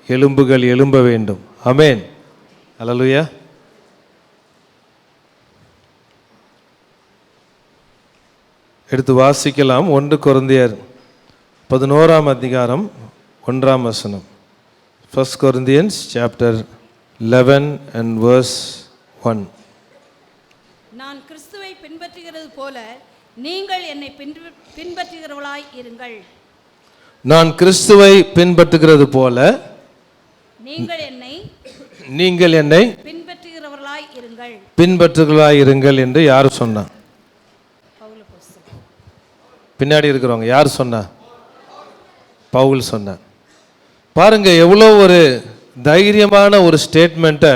எலும்புகள் எழும்ப வேண்டும். ஆமென். அல்லேலூயா. எடுத்து வாசிக்கலாம். 1 கொரிந்தியர் 11ஆம் அதிகாரம் 1ஆம் வசனம். 1 Corinthians chapter 11 and verse 1. நான் கிறிஸ்துவை பின்பற்றுகிறது போல நீங்கள் என்னை பின்பற்றுகிறவர்களாய் இருங்கள். நான் கிறிஸ்துவை பின்பற்றுகிறது போல நீங்கள் என்னை பின்பற்றுகிறவர்களாய் இருங்கள். பின்பற்றுகிறவர்களாய் இருங்கள் என்று யார் சொன்னா? பின்னாடி இருக்கிறவங்க யார் சொன்னா? பவுல் சொன்னார். பாருங்க, எவ்வளோ ஒரு தைரியமான ஒரு ஸ்டேட்மெண்ட்டை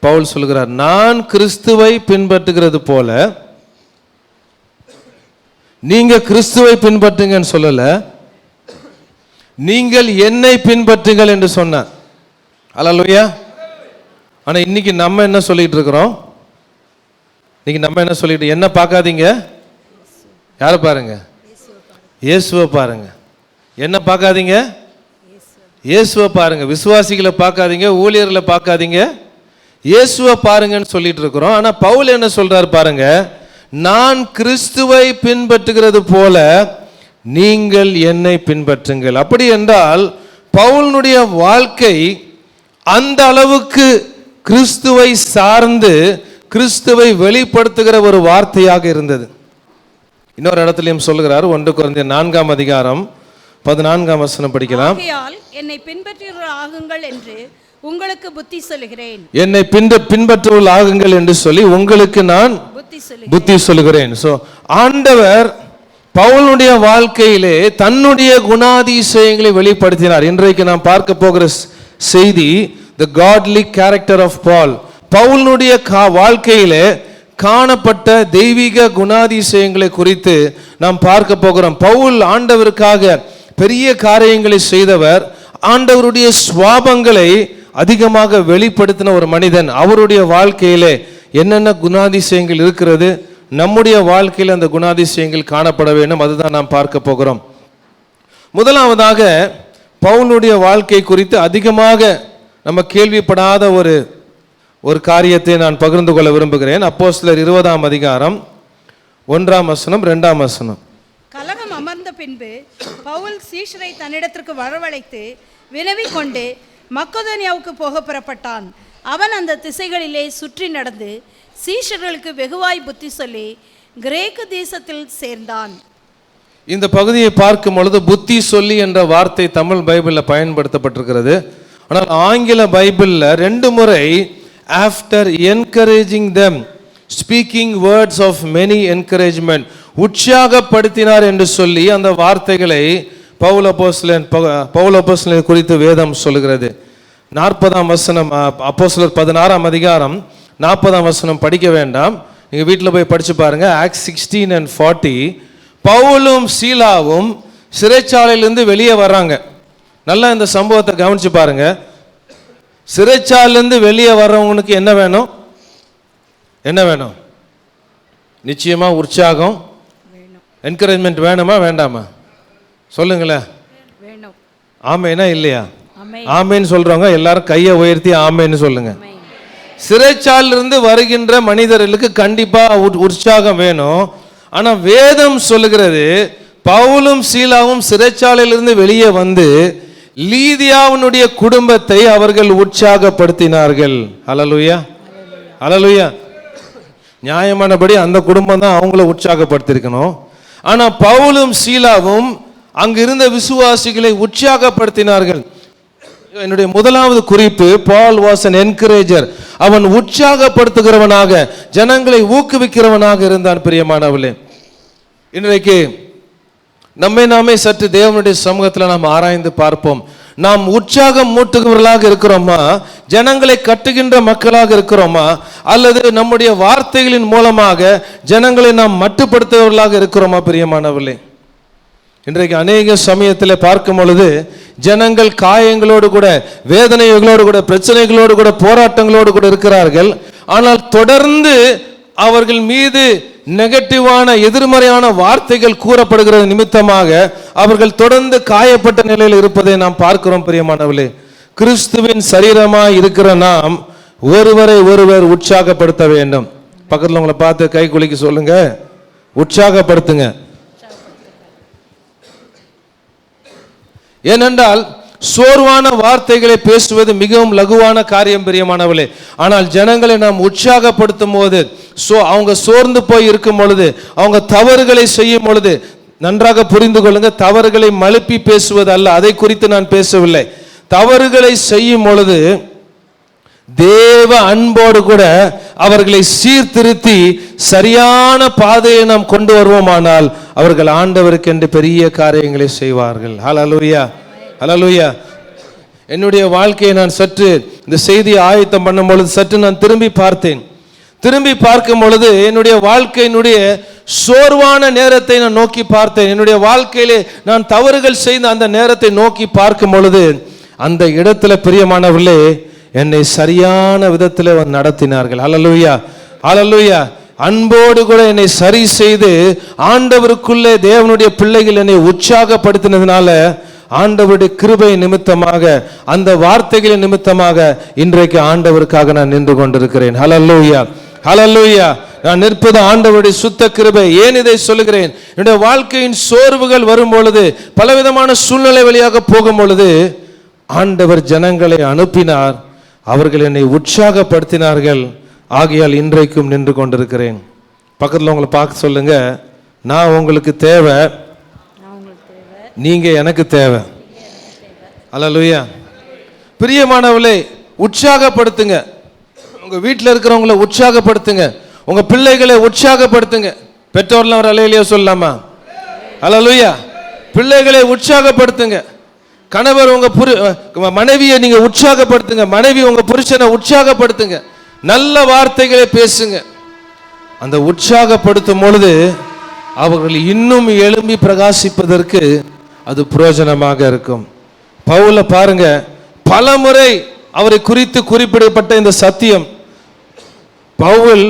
பவுல் சொல்கிறார். நான் கிறிஸ்துவை பின்பற்றுகிறது போல நீங்க கிறிஸ்துவை பின்பற்றுங்கன்னு சொல்லல, நீங்கள் என்னை பின்பற்றுங்கள் என்று சொன்னார். அல்லேலூயா. ஆனா இன்னைக்கு நம்ம என்ன சொல்லிட்டு இருக்கிறோம்? என்ன பார்க்காதீங்க, யாரை பாருங்க? இயேசுவை பாருங்க. என்ன பார்க்காதீங்க? இயேசுவை பாருங்க. விசுவாசிகளை பார்க்காதீங்க, ஊழியர்களை பார்க்காதீங்க, இயேசுவை பாருங்கன்னு சொல்லிட்டு இருக்கிறோம். ஆனா பவுல் என்ன சொல்றாரு பாருங்க, நான் கிறிஸ்துவை பின்பற்றுகிறது போல நீங்கள் என்னை பின்பற்றுங்கள். அப்படி என்றால் பவுலுடைய வாழ்க்கை அந்த அளவுக்கு கிறிஸ்துவை சார்ந்து கிறிஸ்துவை வெளிப்படுத்துகிற ஒரு வார்த்தையாக இருந்தது. இன்னொரு இடத்துலயும் சொல்லுகிறார். 1 கொரிந்தியர் 4ஆம் அதிகாரம் 14ஆம் வசனம் படிக்கலாம். என்னை பின்பற்றுகிறவர்கள் ஆகுங்கள் என்று உங்களுக்கு புத்தி சொல்லுகிறேன். என்னை பின்பற்றுவர்கள் ஆகுங்கள் என்று சொல்லி உங்களுக்கு நான் புத்தி சொல்லுகிறேன். சோ ஆண்டவர் பவுலுடைய வாழ்க்கையிலே தன்னுடைய குணாதிசயங்களை வெளிப்படுத்தினார். இன்றைக்கு நாம் பார்க்க போகிற செய்தி the godly character of Paul. பவுலுடைய வாழ்க்கையிலே காணப்பட்ட தெய்வீக குணாதிசயங்களை குறித்து நாம் பார்க்க போகிறோம். பவுல் ஆண்டவருக்காக பெரிய காரியங்களை செய்தவர், ஆண்டவருடைய சுவாபங்களை அதிகமாக வெளிப்படுத்தின ஒரு மனிதன். அவருடைய வாழ்க்கையிலே என்னென்ன குணாதிசயங்கள் இருக்கிறது, நம்முடைய வாழ்க்கையில் அந்த குணாதிசயங்கள் காணப்பட வேண்டும், அதுதான் நாம் பார்க்க போகிறோம். முதலாவதாக பவுலுடைய வாழ்க்கை குறித்து அதிகமாக நம்ம கேள்விப்படாத ஒரு காரியத்தை நான் பகிர்ந்து கொள்ள விரும்புகிறேன். அப்போஸ்தலர் 20ஆம் அதிகாரம் 1ஆம் வசனம் 2ஆம் வசனம். கலகம் அமர்ந்த பின்பு பவுல் சீஷரை தன்னிடத்திற்கு வரவழைத்து வினவிக் கொண்டு மக்கெதோனியாவுக்கு போக புறப்பட்டான். அவன் அந்த திசைகளிலே சுற்றி நடந்து சீஷர்களுக்கு வெகுவாய் புத்தி சொல்லி கிரேக்கு தேசத்தில் சேர்ந்தான். இந்த பகுதியை பார்க்கும் பொழுது புத்தி சொல்லி என்ற வார்த்தை தமிழ் பைபிளில் பயன்படுத்தப்பட்டிருக்கிறது. ஆனால் ஆங்கில பைபிளில் 2 முறை after encouraging them speaking words of many encouragement, உற்சாகப்படுத்தினார் என்று சொல்லி அந்த வார்த்தைகளை பவுல் அப்போஸ்தலன் குறித்து வேதம் சொல்லுகிறது. 40ஆம் வசனம், அப்போஸ்தலர் 16ஆம் அதிகாரம் 40ஆம் வசனம் படிக்க வேண்டாம், நீங்கள் வீட்டில் போய் படித்து பாருங்க. Acts 16 and 40. பவுலும் சீலாவும் சிறைச்சாலையிலிருந்து வெளியே வர்றாங்க. நல்லா இந்த சம்பவத்தை கவனிச்சு பாருங்க. சிறைச்சாலையிலிருந்து வெளியே வர்றவங்களுக்கு என்ன வேணும்? நிச்சயமா உற்சாகம், என்கரேஜ்மெண்ட் வேணுமா வேண்டாமா? சொல்லுங்களேன். ஆமேனா இல்லையா? ஆமேன்னு சொல்றவங்க எல்லாரும் கையை உயர்த்தி ஆமேன்னு சொல்லுங்க. சிறைச்சாலையிலிருந்து வருகின்ற மனிதர்களுக்கு கண்டிப்பா உற்சாகம் வேணும். ஆனா வேதம் சொல்லுகிறது, பவுலும் சீலாவும் சிறைச்சாலையிலிருந்து வெளியே வந்து லீதியாவினுடைய குடும்பத்தை அவர்கள் உற்சாகப்படுத்தினார்கள். அல்லேலூயா, அல்லேலூயா. நியாயமானபடி அந்த குடும்பம் தான் அவங்கள உற்சாகப்படுத்திருக்கணும். ஆனா பவுலும் சீலாவும் அங்கு இருந்த விசுவாசிகளை உற்சாகப்படுத்தினார்கள். என்னுடைய முதலாவது குறிப்பு, பால் வாஸ் an encourager. அவன் உற்சாகப்படுத்துகிறவனாக, ஜனங்களை ஊக்குவிக்கிறவனாக இருந்தான். பிரியமானவர்களே, இன்றைக்கு நம்மை நாமே சற்று தேவனுடைய சமூகத்தில் நாம் ஆராய்ந்து பார்ப்போம். நாம் உற்சாகம் மூட்டுகிறவர்களாக இருக்கிறோமா, ஜனங்களை கட்டுகின்ற மக்களாக இருக்கிறோமா, அல்லது நம்முடைய வார்த்தைகளின் மூலமாக ஜனங்களை நாம் மட்டுப்படுத்துகிறவர்களாக இருக்கிறோமா? பிரியமானவர்களே, இன்றைக்கு அநேக சமயத்தில் பார்க்கும் பொழுது ஜனங்கள் காயங்களோடு கூட, வேதனைகளோடு கூட, பிரச்சனைகளோடு கூட, போராட்டங்களோடு கூட இருக்கிறார்கள். ஆனால் தொடர்ந்து அவர்கள் மீது நெகட்டிவான எதிர்மறையான வார்த்தைகள் கூறப்படுகிறது நிமித்தமாக அவர்கள் தொடர்ந்து காயப்பட்ட நிலையில் இருப்பதை நாம் பார்க்கிறோம். பிரியமானவர்களே, கிறிஸ்துவின் சரீரமாய் இருக்கிற நாம் ஒருவரை ஒருவர் உற்சாகப்படுத்த வேண்டும். பக்கத்தில் உங்களை பார்த்து கை குலுக்கி சொல்லுங்க, உற்சாகப்படுத்துங்க. ஏனென்றால் சோர்வான வார்த்தைகளை பேசுவது மிகவும் லகுவான காரியம் பிரியமானவர்களே. ஆனால் ஜனங்களை நாம் உற்சாகப்படுத்தும் போது, அவங்க சோர்ந்து போய் இருக்கும் பொழுது, அவங்க தவறுகளை செய்யும் பொழுது, நன்றாக புரிந்து கொள்ளுங்க, தவறுகளை மழுப்பி பேசுவது அல்ல, அதை குறித்து நான் பேசவில்லை. தவறுகளை செய்யும் பொழுது தேவ அன்போடு கூட அவர்களை சீர்திருத்தி சரியான பாதையை நாம் கொண்டு வருவோமானால் அவர்கள் ஆண்டவருக்கு என்று பெரிய காரியங்களை செய்வார்கள். ஹல்லேலூயா, ஹல்லேலூயா. என்னுடைய வாழ்க்கையை நான் சற்று இந்த செய்தியை ஆயத்தம் பண்ணும் பொழுது சற்று நான் திரும்பி பார்த்தேன். திரும்பி பார்க்கும் பொழுது என்னுடைய வாழ்க்கையினுடைய சோர்வான நேரத்தை நான் நோக்கி பார்த்தேன். என்னுடைய வாழ்க்கையிலே நான் தவறுகள் செய்த அந்த நேரத்தை நோக்கி பார்க்கும் பொழுது அந்த இடத்துல பிரியமானவர்களே என்னை சரியான விதத்தில் நடத்தினார்கள். ஹல்லேலூயா, ஹல்லேலூயா. அன்போடு கூட என்னை சரி செய்து ஆண்டவருக்குள்ளே தேவனுடைய பிள்ளைகள் என்னை உற்சாகப்படுத்தினதுனால ஆண்டவருடைய கிருபை நிமித்தமாக அந்த வார்த்தைகளின் நிமித்தமாக இன்றைக்கு ஆண்டவருக்காக நான் நின்று கொண்டிருக்கிறேன். ஹல்லேலூயா, ஹல்லேலூயா. நான் நிற்பது ஆண்டவருடைய சுத்த கிருபை. ஏன் இதை சொல்லுகிறேன்? என்னுடைய வாழ்க்கையின் சோர்வுகள் வரும் பொழுது, பலவிதமான சூழ்நிலை வழியாக போகும் பொழுது ஆண்டவர் ஜனங்களை அனுப்பினார், அவர்கள் என்னை உற்சாகப்படுத்தினார்கள். ஆகையால் இன்றைக்கும் நின்று கொண்டிருக்கிறேன். பக்கத்தில் உங்களை பார்க்க சொல்லுங்க, நான் உங்களுக்கு தேவை, நீங்க எனக்கு தேவை. ஹல்லேலூயா. பிரியமானவர்களே, உற்சாகப்படுத்துங்க. உங்க வீட்டில் இருக்கிறவங்களை உற்சாகப்படுத்துங்க, உங்க பிள்ளைகளை உற்சாகப்படுத்துங்க. பெற்றோர்லாம் ஒரு அல்லேலூயா சொல்லலாமா? ஹல்லேலூயா. பிள்ளைகளை உற்சாகப்படுத்துங்க. கணவர் உங்க மனைவியை நீங்க உற்சாகப்படுத்துங்க, மனைவி உங்க புருஷனை உற்சாகப்படுத்துங்க. நல்ல வார்த்தைகளை பேசுங்க. அந்த உற்சாகப்படுத்தும் பொழுது அவர்கள் இன்னும் எழும்பி பிரகாசிப்பதற்கு அது பிரயோஜனமாக இருக்கும். பவுல பாருங்க, பலமுறை அவரை குறித்து குறிப்பிடப்பட்ட இந்த சத்தியம், பவுல்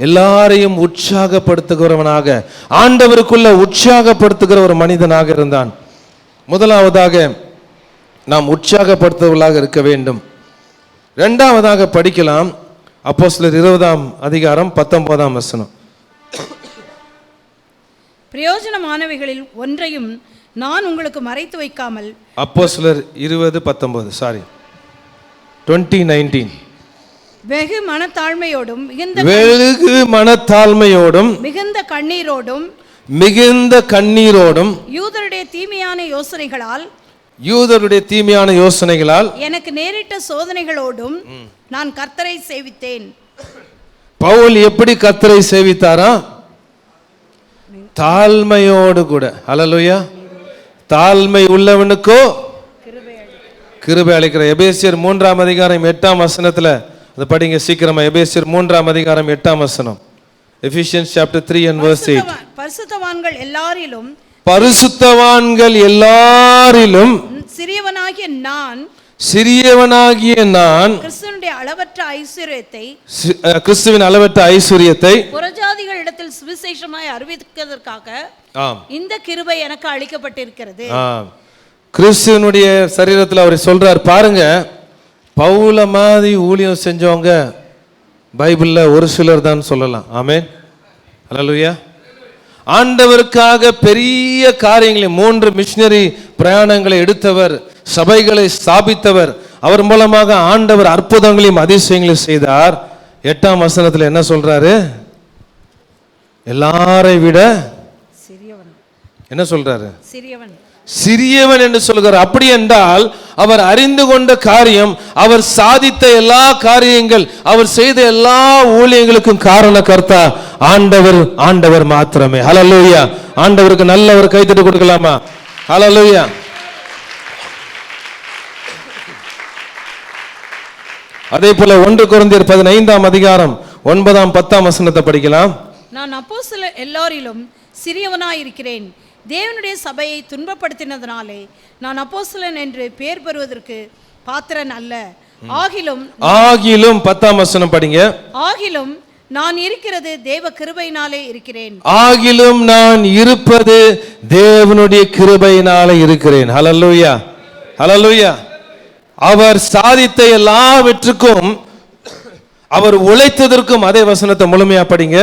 எல்லாரையும் உற்சாகப்படுத்துகிறவனாக, ஆண்டவருக்குள்ள உற்சாகப்படுத்துகிற ஒரு மனிதனாக இருந்தான். முதலாவதாக நாம் உற்சாகப்படுத்துவர்களாக இருக்க வேண்டும். இரண்டாவதாக படிக்கலாம், அப்போஸ்தலர் 20:19. பிரயோஜனமானவைகளில் ஒன்றையும் நான் உங்களுக்கு மறைத்து வைக்காமல். அப்போஸ்தலர் 20:19 வெகு மனத்தாழ்மையோடும் மிகுந்த கண்ணீரோடும் யூதருடைய தீமையான யோசனைகளால் எனக்கு நேரிட்ட சோதனைகளோடும் நான் கர்த்தரை சேவித்தேன். பவுல் எப்படி கர்த்தரை சேவித்தாரா? தாழ்மையோடு கூட. ஹல்லேலூயா. தாழ்மை உள்ளவனுக்கோ கிருபை அளிக்கிற. எபேசியர் 3:8 அது படிங்க சீக்கிரமா. எபேசியர் 3:8. Ephesians chapter 3 and verse 8. பரிசுத்தவான்கள் எல்லாரிலும் சிறியவனாகிய நான் கிறிஸ்துவின் அளவற்ற ஐஸ்வரியத்தை புறஜாதிகளிடத்தில் சுவிசேஷமாய் அறிவிக்கிறதற்காக இந்த கிருபை எனக்கு அளிக்கப்பட்டிருக்கிறது. கிறிஸ்துவனுடைய சரீரத்தில் அவர் சொல்றார் பாருங்க, பவுல மாதிரி ஊழியம் செஞ்சவங்க பைபிள்ல ஒரு சிலர் தான் சொல்லலாம். ஆமென், ஹல்லேலூயா. ஆண்டவருக்காக பெரிய காரியங்களை 3 மிஷனரி பிரயாணங்களை எடுத்தவர், சபைகளை ஸ்தாபித்தவர், அவர் மூலமாக ஆண்டவர் அற்புதங்களையும் அதிசயங்களையும் செய்தார். 8ஆம் வசனத்தில் என்ன சொல்றாரு? எல்லாரை விட என்ன சொல்றாரு? சிறியவன் என்று சொல்கிறார். அப்படி என்றால் அவர் அறிந்து கொண்ட காரியம், அவர் சாதித்த எல்லா காரியங்கள், அவர் செய்த எல்லா ஊழியங்களுக்கும் காரணகர்த்தா ஆண்டவர் மாத்திரமே. ஹல்லேலூயா. ஆண்டவருக்கு நல்ல ஒரு கைத்தட்டு கொடுக்கலாமா? ஹல்லேலூயா. அதே போல 1 கொரிந்தியர் 15:9-10 படிக்கலாம். நான் அப்போஸ்தலர் எல்லாரிலும் சிறியவனாயிருக்கிறேன். தேவனுடைய சபையை துன்பப்படுத்தினதனாலே நான் அப்போஸ்தலன் என்று பெயர் பெறுவதற்கு பாத்திரன் அல்ல. ஆகிலும் 10 படிங்க. ஆகிலும் நான் இருக்கிறது தேவ கிருபையினாலே இருக்கிறேன். ஆகிலும் நான் இருப்பது தேவனுடைய கிருபையினாலே இருக்கிறேன். ஹல்லேலூயா, ஹல்லேலூயா. அவர் சாதித்த எல்லாவற்றுக்கும் அவர் உழைத்ததற்கும் அதே வசனத்தை முழுமையா படிங்க.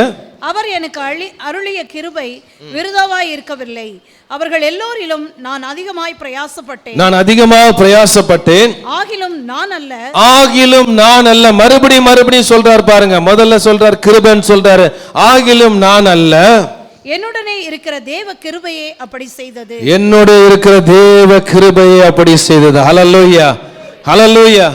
அவர் எனக்கு அருளிய கிருபை விருதாவாய் இருக்கவில்லை. அவர்கள் எல்லோரிலும் நான் அதிகமாய் பிரயாசப்பட்டேன். ஆகிலும் நான் அல்ல. மறுபடியும் சொல்றார் பாருங்க. முதல்ல சொல்றார் கிருபைன்னு சொல்றாரு. ஆகிலும் நான் அல்ல, என்னுடனே இருக்கிற தேவ கிருபையே அப்படி செய்தது. ஹல்லேலூயா, ஹல்லேலூயா.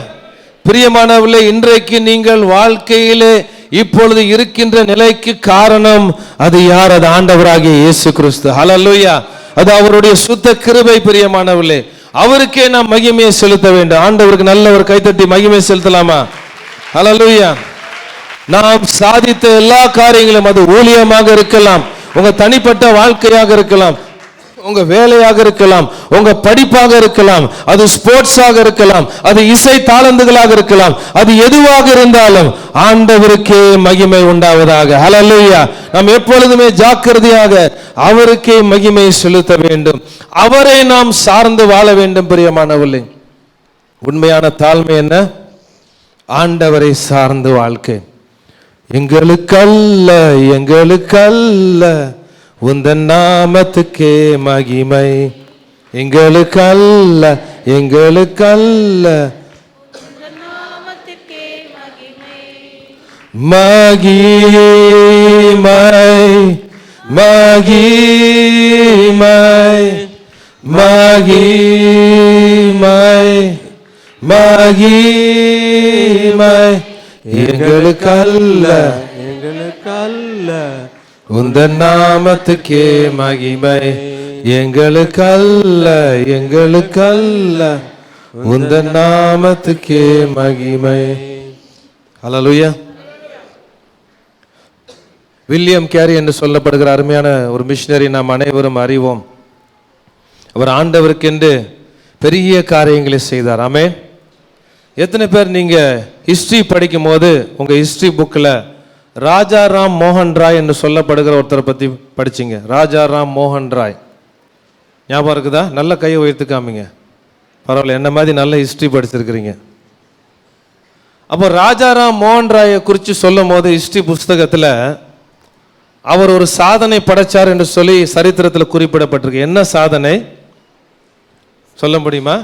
பிரியமானவர்களே, இன்றைக்கு நீங்கள் வாழ்க்கையிலே இப்பொழுது இருக்கின்ற நிலைக்கு காரணம் அது யார்? அது ஆண்டவராகிய இயேசு கிறிஸ்து. ஹல்லேலூயா. அது அவருடைய சுத்த கிருபை. பிரியமானவர்களே, அவருக்கே நாம் மகிமையை செலுத்த வேண்டும். ஆண்டவருக்கு நல்ல ஒரு கைத்தட்டி மகிமை செலுத்தலாமா? ஹல்லேலூயா. நாம் சாதித்த எல்லா காரியங்களும், அது ஊழியமாக இருக்கலாம், உங்க தனிப்பட்ட வாழ்க்கையாக இருக்கலாம், உங்க வேலையாக இருக்கலாம், உங்க படிப்பாக இருக்கலாம், அது ஸ்போர்ட்ஸாக இருக்கலாம், அது இசை தாளந்துகளாக இருக்கலாம், அது எதுவாக இருந்தாலும் ஆண்டவருக்கே மகிமை உண்டாவதாக. ஹல்லேலூயா. நாம் எப்பொழுதுமே ஜாக்கிரதையாக அவருக்கே மகிமை செலுத்த வேண்டும். அவரை நாம் சார்ந்து வாழ வேண்டும். பிரியமானவர்களே, உண்மையான தாழ்மை என்ன? ஆண்டவரை சார்ந்து வாழ்க்கை. எங்களுக்கல்ல உந்தன் நாமத்துக்கே மகிமை. எங்களுக்கல்ல மகிமை. எங்களுக்கல்ல உந்தன் நாமத்துக்கே மகிமை. எங்களுக்கல்ல உந்தன் நாமத்துக்கே மகிமை. ஹல்லேலூயா. வில்லியம் கேரி என்று சொல்லப்படுகிற அருமையான ஒரு மிஷனரி நாம் அனைவரும் அறிவோம். அவர் ஆண்டவருக்கென்று பெரிய காரியங்களை செய்தார். ஆமென். எத்தனை பேர் நீங்க ஹிஸ்டரி படிக்கும் போது உங்க ஹிஸ்டரி புக்கில் ராஜாராம் மோகன் ராய் என்று சொல்லப்படுகிற ஒருத்தரை பற்றி படிச்சிங்க? ராஜாராம் மோகன் ராய் ஞாபகம் இருக்குதா? நல்ல கையை உயர்த்து காமிங்க. பரவாயில்ல, என்ன மாதிரி நல்ல ஹிஸ்டரி படிச்சிருக்கிறீங்க. அப்போ ராஜாராம் மோகன் ராயை குறித்து சொல்லும் போது ஹிஸ்டரி புஸ்தகத்தில் அவர் ஒரு சாதனை படைச்சார் என்று சொல்லி சரித்திரத்தில் குறிப்பிடப்பட்டிருக்கு. என்ன சாதனை சொல்ல முடியுமா?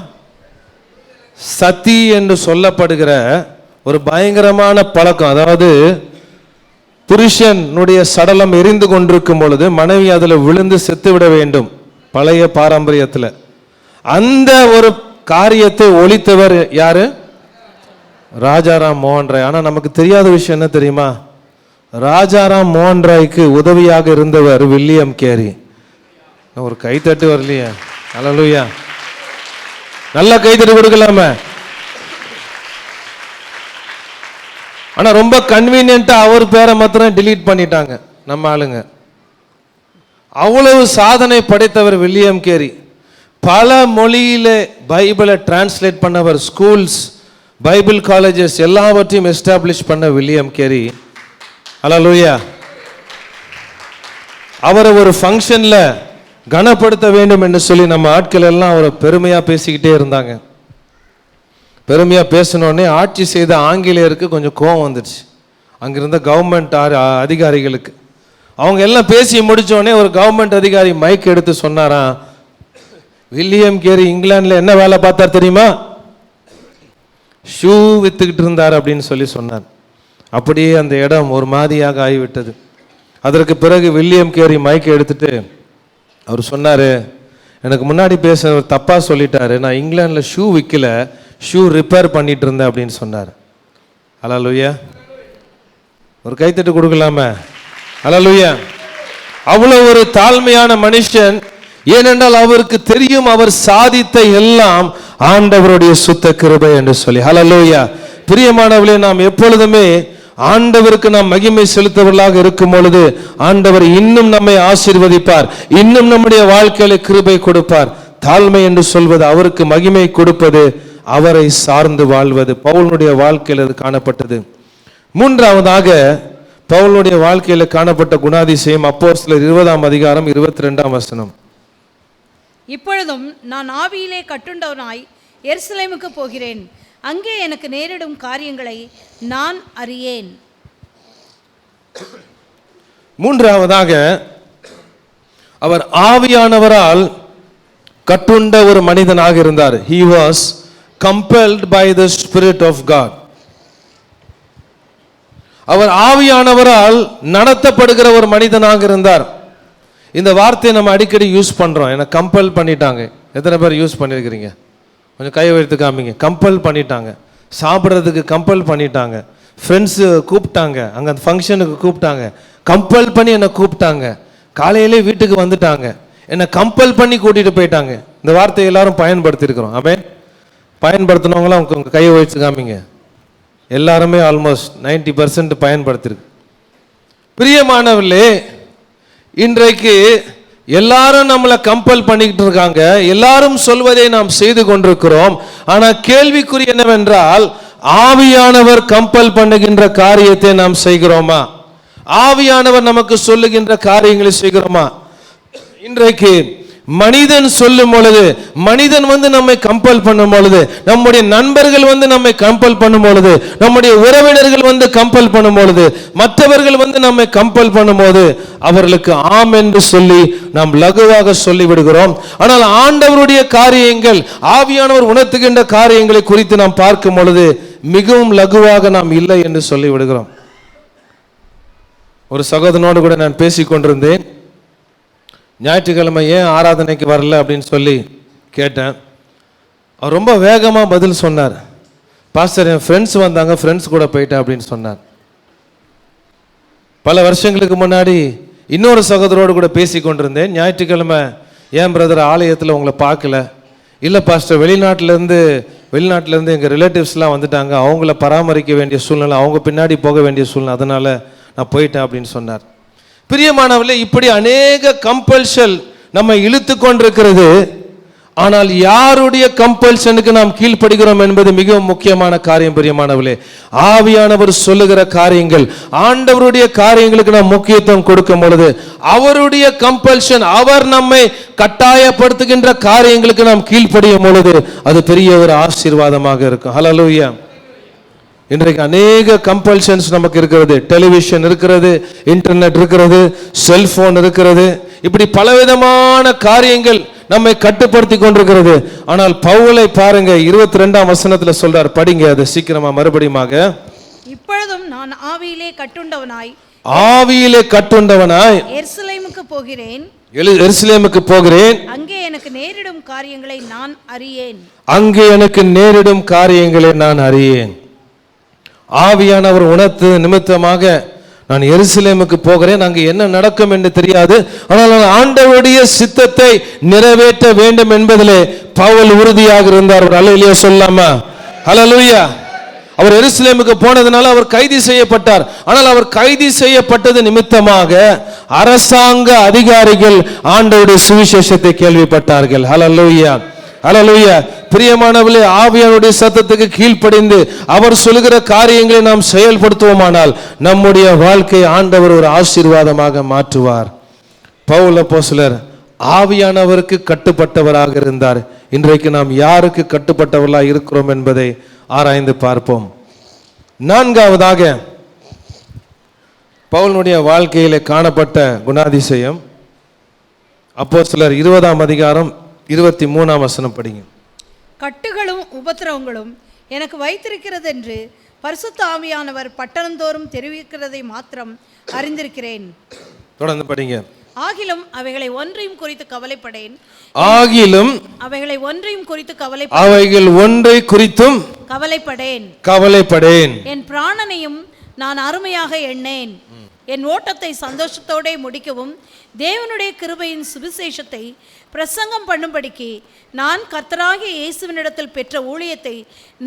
சதி என்று சொல்லப்படுகிற ஒரு பயங்கரமான பழக்கம். அதாவது புருஷனுடைய சடலம் எரிந்து கொண்டிருக்கும் பொழுது மனைவி அதில் விழுந்து செத்துவிட வேண்டும். பழைய பாரம்பரியத்தில் அந்த ஒரு காரியத்தை ஒழித்தவர் யாரு? ராஜாராம் மோகன் ராய். ஆனால் நமக்கு தெரியாத விஷயம் என்ன தெரியுமா? ராஜாராம் மோகன் ராய்க்கு உதவியாக இருந்தவர் வில்லியம் கேரி. ஒரு கைத்தட்டு வரலையே. ஹல்லேலூயா. நல்ல கைத்தட்டு கொடுக்கலாமே. ஆனா ரொம்ப கன்வீனியன்ட்டா அவர் பேரை மாத்திரம் டிலீட் பண்ணிட்டாங்க நம்ம ஆளுங்க. அவ்வளவு சாதனை படைத்தவர் வில்லியம் கேரி. பல மொழியில பைபிளை டிரான்ஸ்லேட் பண்ணவர். ஸ்கூல்ஸ், பைபிள் காலேஜஸ் எல்லாவற்றையும் எஸ்டாப்ளிஷ் பண்ண வில்லியம் கேரி. ஹல்லேலூயா. அவரை ஒரு ஃபங்க்ஷன்ல கனப்படுத்த வேண்டும் என்று சொல்லி நம்ம ஆட்கள் எல்லாம் அவரை பெருமையா பேசிக்கிட்டே இருந்தாங்க. பெருமையா பேசினோடனே ஆட்சி செய்த ஆங்கிலேயருக்கு கொஞ்சம் கோபம் வந்துடுச்சு. அங்கிருந்த கவர்மெண்ட் அதிகாரிகளுக்கு. அவங்க எல்லாம் பேசி முடிச்சோடனே ஒரு கவர்மெண்ட் அதிகாரி மைக் எடுத்து சொன்னாராம், வில்லியம் கேரி இங்கிலாந்துல என்ன வேலை பார்த்தார் தெரியுமா? ஷூ வித்துக்கிட்டு இருந்தார் அப்படின்னு சொல்லி சொன்னார். அப்படியே அந்த இடம் ஒரு மாதிரியாக ஆகிவிட்டது. அதற்கு பிறகு வில்லியம் கேரி மைக் எடுத்துட்டு அவர் சொன்னார், எனக்கு முன்னாடி பேச தப்பாக சொல்லிட்டாரு, நான் இங்கிலாந்தில் ஷூ விற்கல, ஷூ ரிப்பேர் பண்ணிட்டு இருந்தேன் அப்படின்னு சொன்னார். ஹல்லேலூயா. ஒரு கைத்தட்டு கொடுக்கலாமே. ஹல்லேலூயா. அவ்வளோ ஒரு தாழ்மையான மனுஷன். ஏனென்றால் அவருக்கு தெரியும் அவர் சாதித்த எல்லாம் ஆண்டவருடைய சுத்த கிருபை என்று சொல்லி. ஹல்லேலூயா. பிரியமானவர்களே, நாம் எப்பொழுதுமே ஆண்டவருக்கு நாம் மகிமை செலுத்தவர்களாக இருக்கும் பொழுது ஆண்டவர் இன்னும் நம்மை ஆசீர்வதிப்பார், இன்னும் நம்முடைய வாழ்க்கையில கிருபை கொடுப்பார். தாழ்மை என்று சொல்வது அவருக்கு மகிமை கொடுப்பது, அவரை சார்ந்து வாழ்வது. பவுலுடைய வாழ்க்கையில் அது காணப்பட்டது. மூன்றாவதாக பவுலுடைய வாழ்க்கையில் காணப்பட்ட குணாதிசயம் அப்போஸ்தலர் 20ஆம் அதிகாரம் 22ஆம் வசனம். இப்பொழுதும் நான் ஆவியிலே கட்டுண்டவனாய் எருசலேமுக்கு போகிறேன். அங்கே எனக்கு நேரிடும் காரியங்களை நான் அறியேன். மூன்றாவதாக, அவர் ஆவியானவரால் கட்டுண்ட ஒரு மனிதனாக இருந்தார். He was compelled by the Spirit of God. அவர் ஆவியானவரால் நடத்தப்படுகிற ஒரு மனிதனாக இருந்தார். இந்த வார்த்தையை நம்ம அடிக்கடி யூஸ் பண்றோம். என்ன கம்பல் பண்ணிட்டாங்க. எத்தனை பேர் யூஸ் பண்ணியிருக்கிறீங்க? கொஞ்சம் கை வைத்து காமிங்க. கம்பல் பண்ணிட்டாங்க. சாப்பிட்றதுக்கு கம்பல் பண்ணிட்டாங்க. ஃப்ரெண்ட்ஸு கூப்பிட்டாங்க, அங்கே அந்த ஃபங்க்ஷனுக்கு கூப்பிட்டாங்க, கம்பல் பண்ணி என்னை கூப்பிட்டாங்க. காலையிலே வீட்டுக்கு வந்துட்டாங்க, என்னை கம்பல் பண்ணி கூட்டிகிட்டு போயிட்டாங்க. இந்த வார்த்தையை எல்லாரும் பயன்படுத்தியிருக்கிறோம். ஆமே, பயன்படுத்தினவங்களாம் உங்கள் கையை வச்சு காமிங்க. எல்லாருமே ஆல்மோஸ்ட் 90% பயன்படுத்தியிருக்கு. பிரியமானவர்களே, இன்றைக்கு எல்லாரும் நம்மளை கம்பல் பண்ணிக்கிட்டு இருக்காங்க. எல்லாரும் சொல்வதை நாம் செய்து கொண்டிருக்கிறோம். ஆனால் கேள்விக்குறி என்னவென்றால், ஆவியானவர் கம்பல் பண்ணுகின்ற காரியத்தை நாம் செய்கிறோமா? ஆவியானவர் நமக்கு சொல்லுகின்ற காரியங்களை செய்கிறோமா? இன்றைக்கு மனிதன் சொல்லும் பொழுது, மனிதன் நம்மை கம்பல் பண்ணும் பொழுது, நம்முடைய நண்பர்கள் நம்மை கம்பல் பண்ணும் பொழுது, நம்முடைய உறவினர்கள் கம்பல் பண்ணும் பொழுது, மற்றவர்கள் நம்மை கம்பல் பண்ணும்போது அவர்களுக்கு ஆம் என்று சொல்லி நாம் லகுவாக சொல்லி விடுகிறோம். ஆனால் ஆண்டவருடைய காரியங்கள், ஆவியானவர் உணர்த்துகின்ற காரியங்களை குறித்து நாம் பார்க்கும் பொழுது மிகவும் லகுவாக நாம் இல்லை என்று சொல்லி விடுகிறோம். ஒரு சகோதரனோடு கூட நான் பேசிக் கொண்டிருந்தேன். ஞாயிற்றுக்கிழமை ஏன் ஆராதனைக்கு வரல அப்படின்னு சொல்லி கேட்டேன். அவர் ரொம்ப வேகமாக பதில் சொன்னார். பாஸ்டர், என் ஃப்ரெண்ட்ஸ் வந்தாங்க, ஃப்ரெண்ட்ஸ் கூட போயிட்டேன் அப்படின்னு சொன்னார். பல வருஷங்களுக்கு முன்னாடி இன்னொரு சகோதரோடு கூட பேசி கொண்டிருந்தேன். ஞாயிற்றுக்கிழமை ஏன் பிரதர் ஆலயத்தில் உங்களை பார்க்கல? இல்லை பாஸ்டர், வெளிநாட்டிலேருந்து எங்கள் ரிலேட்டிவ்ஸ்லாம் வந்துட்டாங்க, அவங்கள பராமரிக்க வேண்டிய சூழ்நிலை, அவங்க பின்னாடி போக வேண்டிய சூழ்நிலை, அதனால் நான் போயிட்டேன் அப்படின்னு சொன்னார். பிரியமானவர்களே, இப்படி அநேக கம்பல்ஷன் நம்ம இழுத்து கொண்டிருக்கிறது. ஆனால் யாருடைய கம்பல்ஷனுக்கு நாம் கீழ்ப்படுகிறோம் என்பது மிகவும் முக்கியமான காரியம். பிரியமானவர்களே, ஆவியானவர் சொல்லுகிற காரியங்கள், ஆண்டவருடைய காரியங்களுக்கு நாம் முக்கியத்துவம் கொடுக்கும் பொழுது, அவருடைய கம்பல்ஷன், அவர் நம்மை கட்டாயப்படுத்துகின்ற காரியங்களுக்கு நாம் கீழ்ப்படியும் பொழுது அது பெரிய ஒரு ஆசீர்வாதமாக இருக்கும். ஹல்லேலூயா. இன்றைக்கு அநேக கம்பல்ஷன்ஸ் நமக்கு இருக்கிறது. டெலிவிஷன் இருக்கிறது, இன்டர்நெட் இருக்கிறது, செல்போன் இருக்கிறது, இப்படி பலவிதமான காரியங்கள் நம்மை கட்டுப்படுத்தி கொண்டிருக்கிறது. ஆனால் பவுலை பாருங்க, 22ஆம் வசனத்துல சொல்றார், படிங்க அது சீக்கிரமா மறுபடியுமாக. இப்பொழுதும் நான் ஆவியிலே கட்டுண்டவனாய் எருசலேமுக்கு போகிறேன். அங்கே எனக்கு நேரிடும் காரியங்களை நான் அறியேன். ஆவியானவர் உணர்த்து நிமித்தமாக நான் எருசலேமுக்கு போகிறேன். அங்கு என்ன நடக்கும் என்று தெரியாது, ஆனால் நான் ஆண்டவருடைய சித்தத்தை நிறைவேற்ற வேண்டும் என்பதிலே பவுல் உறுதியாக இருந்தார். அல்லேலூயா சொல்லாமா? ஹல்லேலூயா. அவர் எருசலேமுக்கு போனதுனால அவர் கைது செய்யப்பட்டார். ஆனால் அவர் கைது செய்யப்பட்டது நிமித்தமாக அரசாங்க அதிகாரிகள் ஆண்டவருடைய சுவிசேஷத்தை கேள்விப்பட்டார்கள். ஹல்லேலூயா, ஹல்லேலூயா. பிரியமானவர்களே, ஆவியானுடைய சத்தத்துக்கு கீழ்ப்படிந்து அவர் சொல்லுகிற காரியங்களை நாம் செயல்படுத்துவோமானால் நம்முடைய வாழ்க்கை ஆண்டவர் ஒரு ஆசீர்வாதமாக மாற்றுவார். பவுல் அப்போஸ்தலர் ஆவியானவருக்கு கட்டுப்பட்டவராக இருந்தார். இன்றைக்கு நாம் யாருக்கு கட்டுப்பட்டவர்களாக இருக்கிறோம் என்பதை ஆராய்ந்து பார்ப்போம். நான்காவதாக, பவுலுடைய வாழ்க்கையிலே காணப்பட்ட குணாதிசயம், அப்போஸ்தலர் 20ஆம் அதிகாரம் 23ஆம் வசனம் படிங்க. கட்டுகளும் உபத்திரவங்களும் எனக்கு வைத்திருக்கிறது என்று பரிசுத்த ஆவியானவர் பட்டணந்தோறும் தெரிவிக்கிறதை மாத்திரம் அறிந்திருக்கிறேன். தொடர்ந்து படிங்க. ஆகிலும் அவைகளை ஒன்றையும் குறித்து கவலைப்படேன். என் பிராணனையும் நான் அருமையாக எண்ணேன். என் ஓட்டத்தை சந்தோஷத்தோட முடிக்கவும் தேவனுடைய கிருபையின் சுவிசேஷத்தை பிரசங்கம் பண்ணும்படிக்கு நான் கர்த்தராகிய இயேசுவினிடத்தில் பெற்ற ஊழியத்தை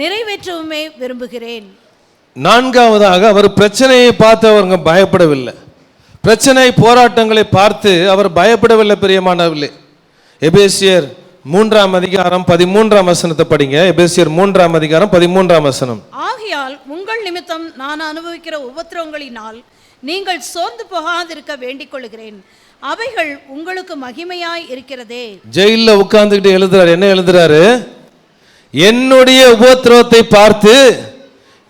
நிறைவேற்றவுமே விரும்புகிறேன். நான்காவதாக, அவர் பிரச்சனையை பார்த்து அவங்க பயப்படவில்லை. பிரச்சனை போராட்டங்களை பார்த்து அவர் பயப்படவில்லை. பிரியமானவர்களே, எபேசியர் 3ஆம் அதிகாரம் 13ஆம் வசனத்தை படிங்க. எபேசியர் 3ஆம் அதிகாரம் 13ஆம் வசனம். ஆகையால் உங்கள் நிமித்தம் நான் அனுபவிக்கிற உபத்திரவங்களினால் நீங்கள் சோர்ந்து போகாதிருக்க வேண்டிக் கொள்கிறேன். அவைகள் உங்களுக்கு மகிமையாய் இருக்கிறதே. ஜெயில உட்கார்ந்துகிட்டு எழுதுறாரு. என்ன எழுதுறாரு? என்னுடைய உபத்திரவத்தை பார்த்து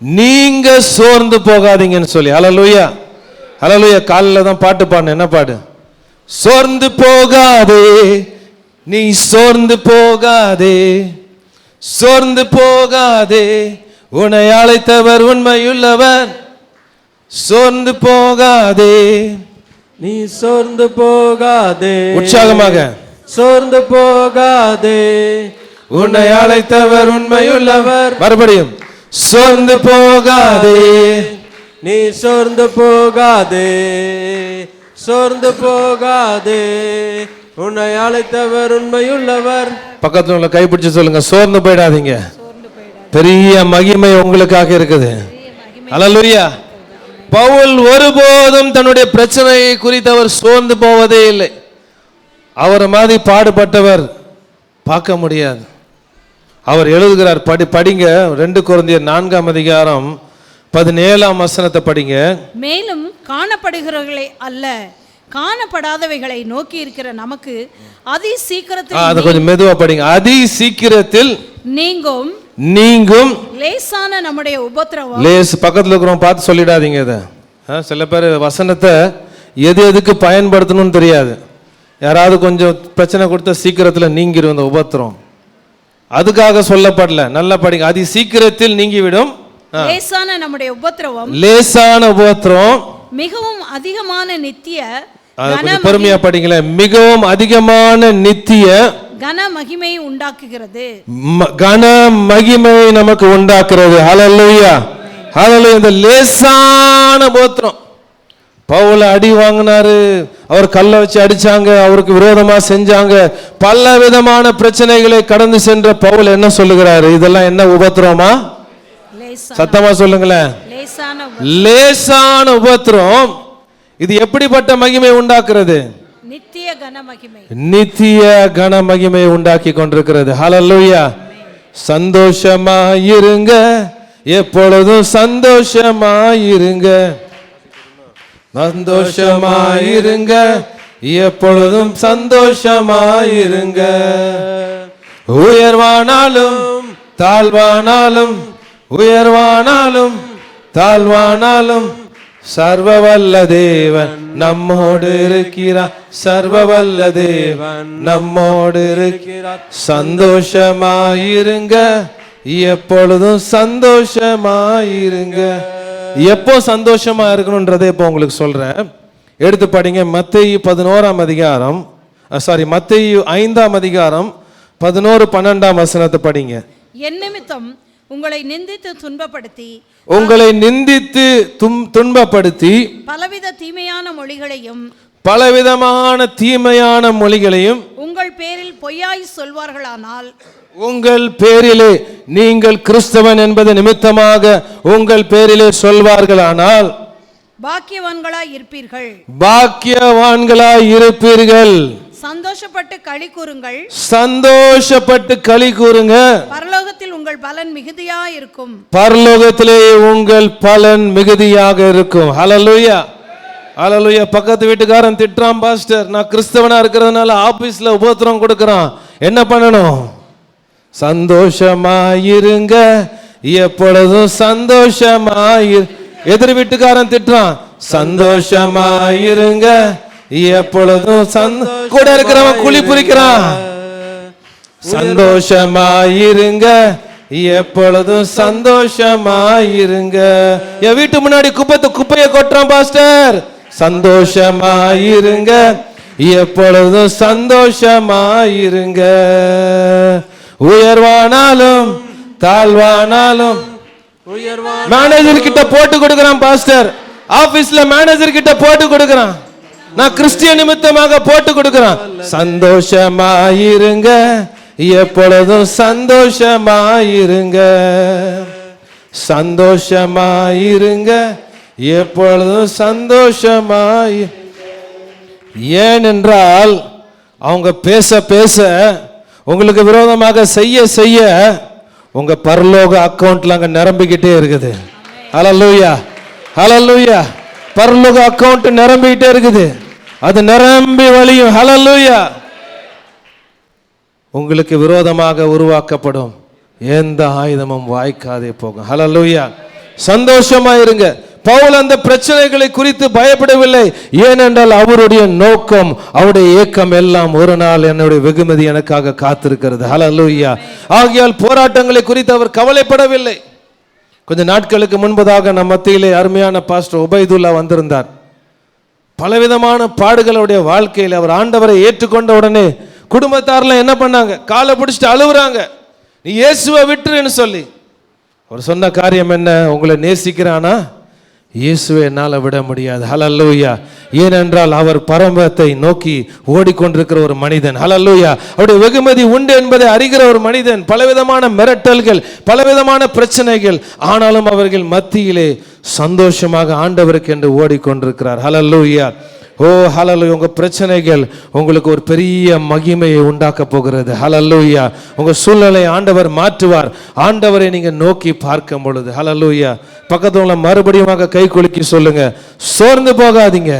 நீங்க சோர்ந்து போகாதீங்கன்னு சொல்லி. ஹல்லேலூயா, ஹல்லேலூயா. காலையில தான் பாட்டு பாடணும். என்ன பாடு? சோர்ந்து போகாதே, நீ சோர்ந்து போகாதே, சோர்ந்து போகாதே, உன்னை அழைத்தவர் உண்மையுள்ளவர், சோர்ந்து போகாதே, நீ சோர்ந்து போகாதே, உற்சாகமாக சோர்ந்து போகாதே, உன்னை அழைத்தவர் உண்மையுள்ளவர். மறுபடியும் சோர்ந்து போகாதே, நீ சோர்ந்து போகாதே, சோர்ந்து போகாதே, உன்னை அழைத்தவர் உண்மையுள்ளவர். பக்கத்துல உள்ள கைப்பிடிச்சு சொல்லுங்க, சோர்ந்து போயிடாதீங்க. பெரிய மகிமை உங்களுக்காக இருக்குது. ஹல்லேலூயா. பவுல் ஒருபோதும் தன்னுடைய பிரச்சனையை குறித்து அவர் சோர்ந்து போவதே இல்லை. அவரை மாதிரி பாடுபட்டவர் பார்க்க முடியாது. அவர் எழுதுகிறார், படிங்க 2 கொரிந்தியர் 4ஆம் அதிகாரம் 17ஆம் வசனத்தை படிங்க. மேலும் காணப்படுகிறவர்களை அல்ல, காணப்படாதவைகளை நோக்கி இருக்கிற நமக்கு அதி சீக்கிரத்தில் அதை கொஞ்சம் மெதுவா படிங்க. அதி சீக்கிரத்தில் நீங்கும் லேசான நம்முடைய உபத்திரவம். லேஸ் பக்கத்துல இருக்கிறவங்க பார்த்து சொல்லிடாதீங்க இதை. சில பேர் வசனத்தை எது எதுக்கு பயன்படுத்தணும்னு தெரியாது. யாராவது கொஞ்சம் பிரச்சனை கொடுத்தா சீக்கிரத்தில் நீங்கிடும் இந்த உபத்திரம். அதுக்காக சொல்லப்படல. நல்லா படிங்க. அதி சீக்கிரத்தில் நீங்கிவிடும் லேசான நம்முடைய உபத்திரவம், லேசான உபத்திரம் மிகவும் அதிகமான நித்திய, பெருமையா படிங்களேன், மிகவும் அதிகமான நித்திய கன மகிமை உண்டாக்குகிறது. கன மகிமை நமக்கு உண்டாக்குறது. ஹல்லேலூயா, ஹல்லேலூயா. இந்த லேசான உபத்திரம், பவுல அடி வாங்கினாரு, அவர் கல்லை வச்சு அடிச்சாங்க, அவருக்கு விரோதமா செஞ்சாங்க, பல விதமான பிரச்சனைகளை கடந்து சென்ற பவுல் என்ன சொல்லுகிறாரு? இதெல்லாம் என்ன உபத்திரமா? சத்தமா சொல்லுங்களேன். லேசான உபத்திரம். இது எப்படிப்பட்ட மகிமை உண்டாக்குறது? நித்திய கன மகிமை, நித்திய கன மகிமை உண்டாக்கி கொண்டிருக்கிறது. ஹல்லேலூயா. சந்தோஷமாயிருங்க, எப்பொழுதும் சந்தோஷமாயிருங்க, சந்தோஷமாயிருங்க, எப்பொழுதும் சந்தோஷமாயிருங்க. உயர்வானாலும் தாழ்வானாலும், உயர்வானாலும் தாழ்வானாலும், சர்வவல்ல தேவன் நம்மோடு இருக்கிறார், சர்வவல்ல தேவன் நம்மோடு இருக்கிறார். சந்தோஷமாயிருங்க, எப்பொழுதும் சந்தோஷமாயிருங்க. எப்போ சந்தோஷமா இருக்கணும்ன்றதை இப்போ உங்களுக்கு சொல்றேன். எடுத்து படிங்க. மத்தேயு 11ஆம் அதிகாரம், மத்தேயு 5ஆம் அதிகாரம் 11-12 வசனத்தை படிங்க. என் நிமித்தம் உங்களை நிந்தித்து துன்பப்படுத்தி, உங்களை நிந்தித்து துன்பப்படுத்தி பலவித தீமையான மொழிகளையும், பலவிதமான தீமையான மொழிகளையும் உங்கள் பேரில் பொய்யாய் சொல்வார்களானால், உங்கள் பேரிலே நீங்கள் கிறிஸ்தவன் என்பது நிமித்தமாக உங்கள் பேரிலே சொல்வார்களானால் பாக்கியவான்களாய் இருப்பீர்கள், பாக்கியவான்களாய் இருப்பீர்கள். சந்தோஷப்பட்டு களி கூறுங்கள், சந்தோஷப்பட்டு களி கூறுங்க, பரலோகத்தில் உங்கள் பலன் மிகுதியாக இருக்கும், பரலோகத்திலே உங்கள் பலன் மிகுதியாக இருக்கும். ஹல்லேலூயா, ஹல்லேலூயா. பக்கத்து வீட்டுக்காரன் திட்டுறான், பாஸ்டர் நான் கிறிஸ்தவனா இருக்கிறதுனால ஆபீஸ்ல உபத்திரம் கொடுக்கறான், என்ன பண்ணணும்? சந்தோஷமாயிருங்க, எப்பொழுதும் சந்தோஷமாயிரு. எதிர் வீட்டுக்காரன் திட்டுறான், சந்தோஷமாயிருங்க, எப்பொழுதும் கூட இருக்கிறவன் குழி புரிக்கிறான், சந்தோஷமாயிருங்க, எப்பொழுதும் சந்தோஷமாயிருங்க. என் வீட்டு முன்னாடி குப்பையை கொட்டுறான் பாஸ்டர், சந்தோஷமாயிருங்க, எப்பொழுதும் சந்தோஷமாயிருங்க. உயர்வானாலும் தாழ்வானாலும், மேனேஜர் கிட்ட போட்டு கொடுக்கிறான் பாஸ்டர், ஆபீஸ்ல மேனேஜர் கிட்ட போட்டு கொடுக்கிறான், நான் கிறிஸ்டிய நிமித்தமாக போட்டு கொடுக்கிறான். சந்தோஷமாயிருங்க, எப்பொழுதும் சந்தோஷமாயிருங்க, சந்தோஷமாயிருங்க, எப்பொழுதும் சந்தோஷமாய். ஏனென்றால் அவங்க பேச பேச, உங்களுக்கு விரோதமாக செய்ய செய்ய உங்க பரலோக அக்கவுண்ட்ல அங்க நிரம்பிக்கிட்டே இருக்குது. ஹல்லேலூயா, ஹல்லேலூயா. பரலோக அக்கவுண்ட் நிரம்பிக்கிட்டே இருக்குது, அது நிரம்பி வழியும். ஹல்லேலூயா. உங்களுக்கு விரோதமாக உருவாக்கப்படும் எந்த ஆயுதமும் வாய்க்காதே போகும். ஹல்லேலூயா. சந்தோஷமா இருங்க. பவுல் அந்த பிரச்சனைகளை குறித்து பயப்படவில்லை. ஏனென்றால் அவருடைய நோக்கம், அவருடைய ஏக்கம் எல்லாம் ஒரு நாள் என்னுடைய வெகுமதி எனக்காக காத்திருக்கிறது. ஹல்லேலூயா. ஆகையால் போராட்டங்களை குறித்து அவர் கவலைப்படவில்லை. கொஞ்ச நாட்களுக்கு முன்பதாக நம் மத்தியிலே அருமையான பாஸ்டர் உபைதுல்லா வந்திருந்தார். பலவிதமான பாடுகளுடைய வாழ்க்கையில் அவர் ஆண்டவரை ஏற்றுக்கொண்ட உடனே குடும்பத்தாரெல்லாம் என்ன பண்ணாங்க? காலை பிடிச்சிட்டு அழுகுறாங்க, நீ இயேசுவை விட்டுருன்னு சொல்லி. அவர் சொன்ன காரியம் என்ன? உங்களை நேசிக்கிறானா? இயேசுவை என்னால் விட முடியாது. ஹல்லேலூயா. ஏனென்றால் அவர் பரமத்தை நோக்கி ஓடிக்கொண்டிருக்கிற ஒரு மனிதன். ஹல்லேலூயா. அவருடைய வெகுமதி உண்டு என்பதை அறிகிற ஒரு மனிதன். பலவிதமான மிரட்டல்கள், பலவிதமான பிரச்சனைகள், ஆனாலும் அவர்கள் மத்தியிலே சந்தோஷமாக ஆண்டவருக்கு என்று ஓடிக்கொண்டிருக்கிறார். ஹல்லேலூயா. ஓ ஹல்லேலூயா. உங்க பிரச்சனைகள் உங்களுக்கு ஒரு பெரிய மகிமையை உண்டாக்க போகிறது. ஹல்லேலூயா. உங்க சூழ்நிலை ஆண்டவர் மாற்றுவார். ஆண்டவரை நீங்க நோக்கி பார்க்கும் பொழுது. ஹல்லேலூயா. பக்கத்துல மறுபடியும் கை குலுக்கி சொல்லுங்க, சோர்ந்து போகாதீங்க,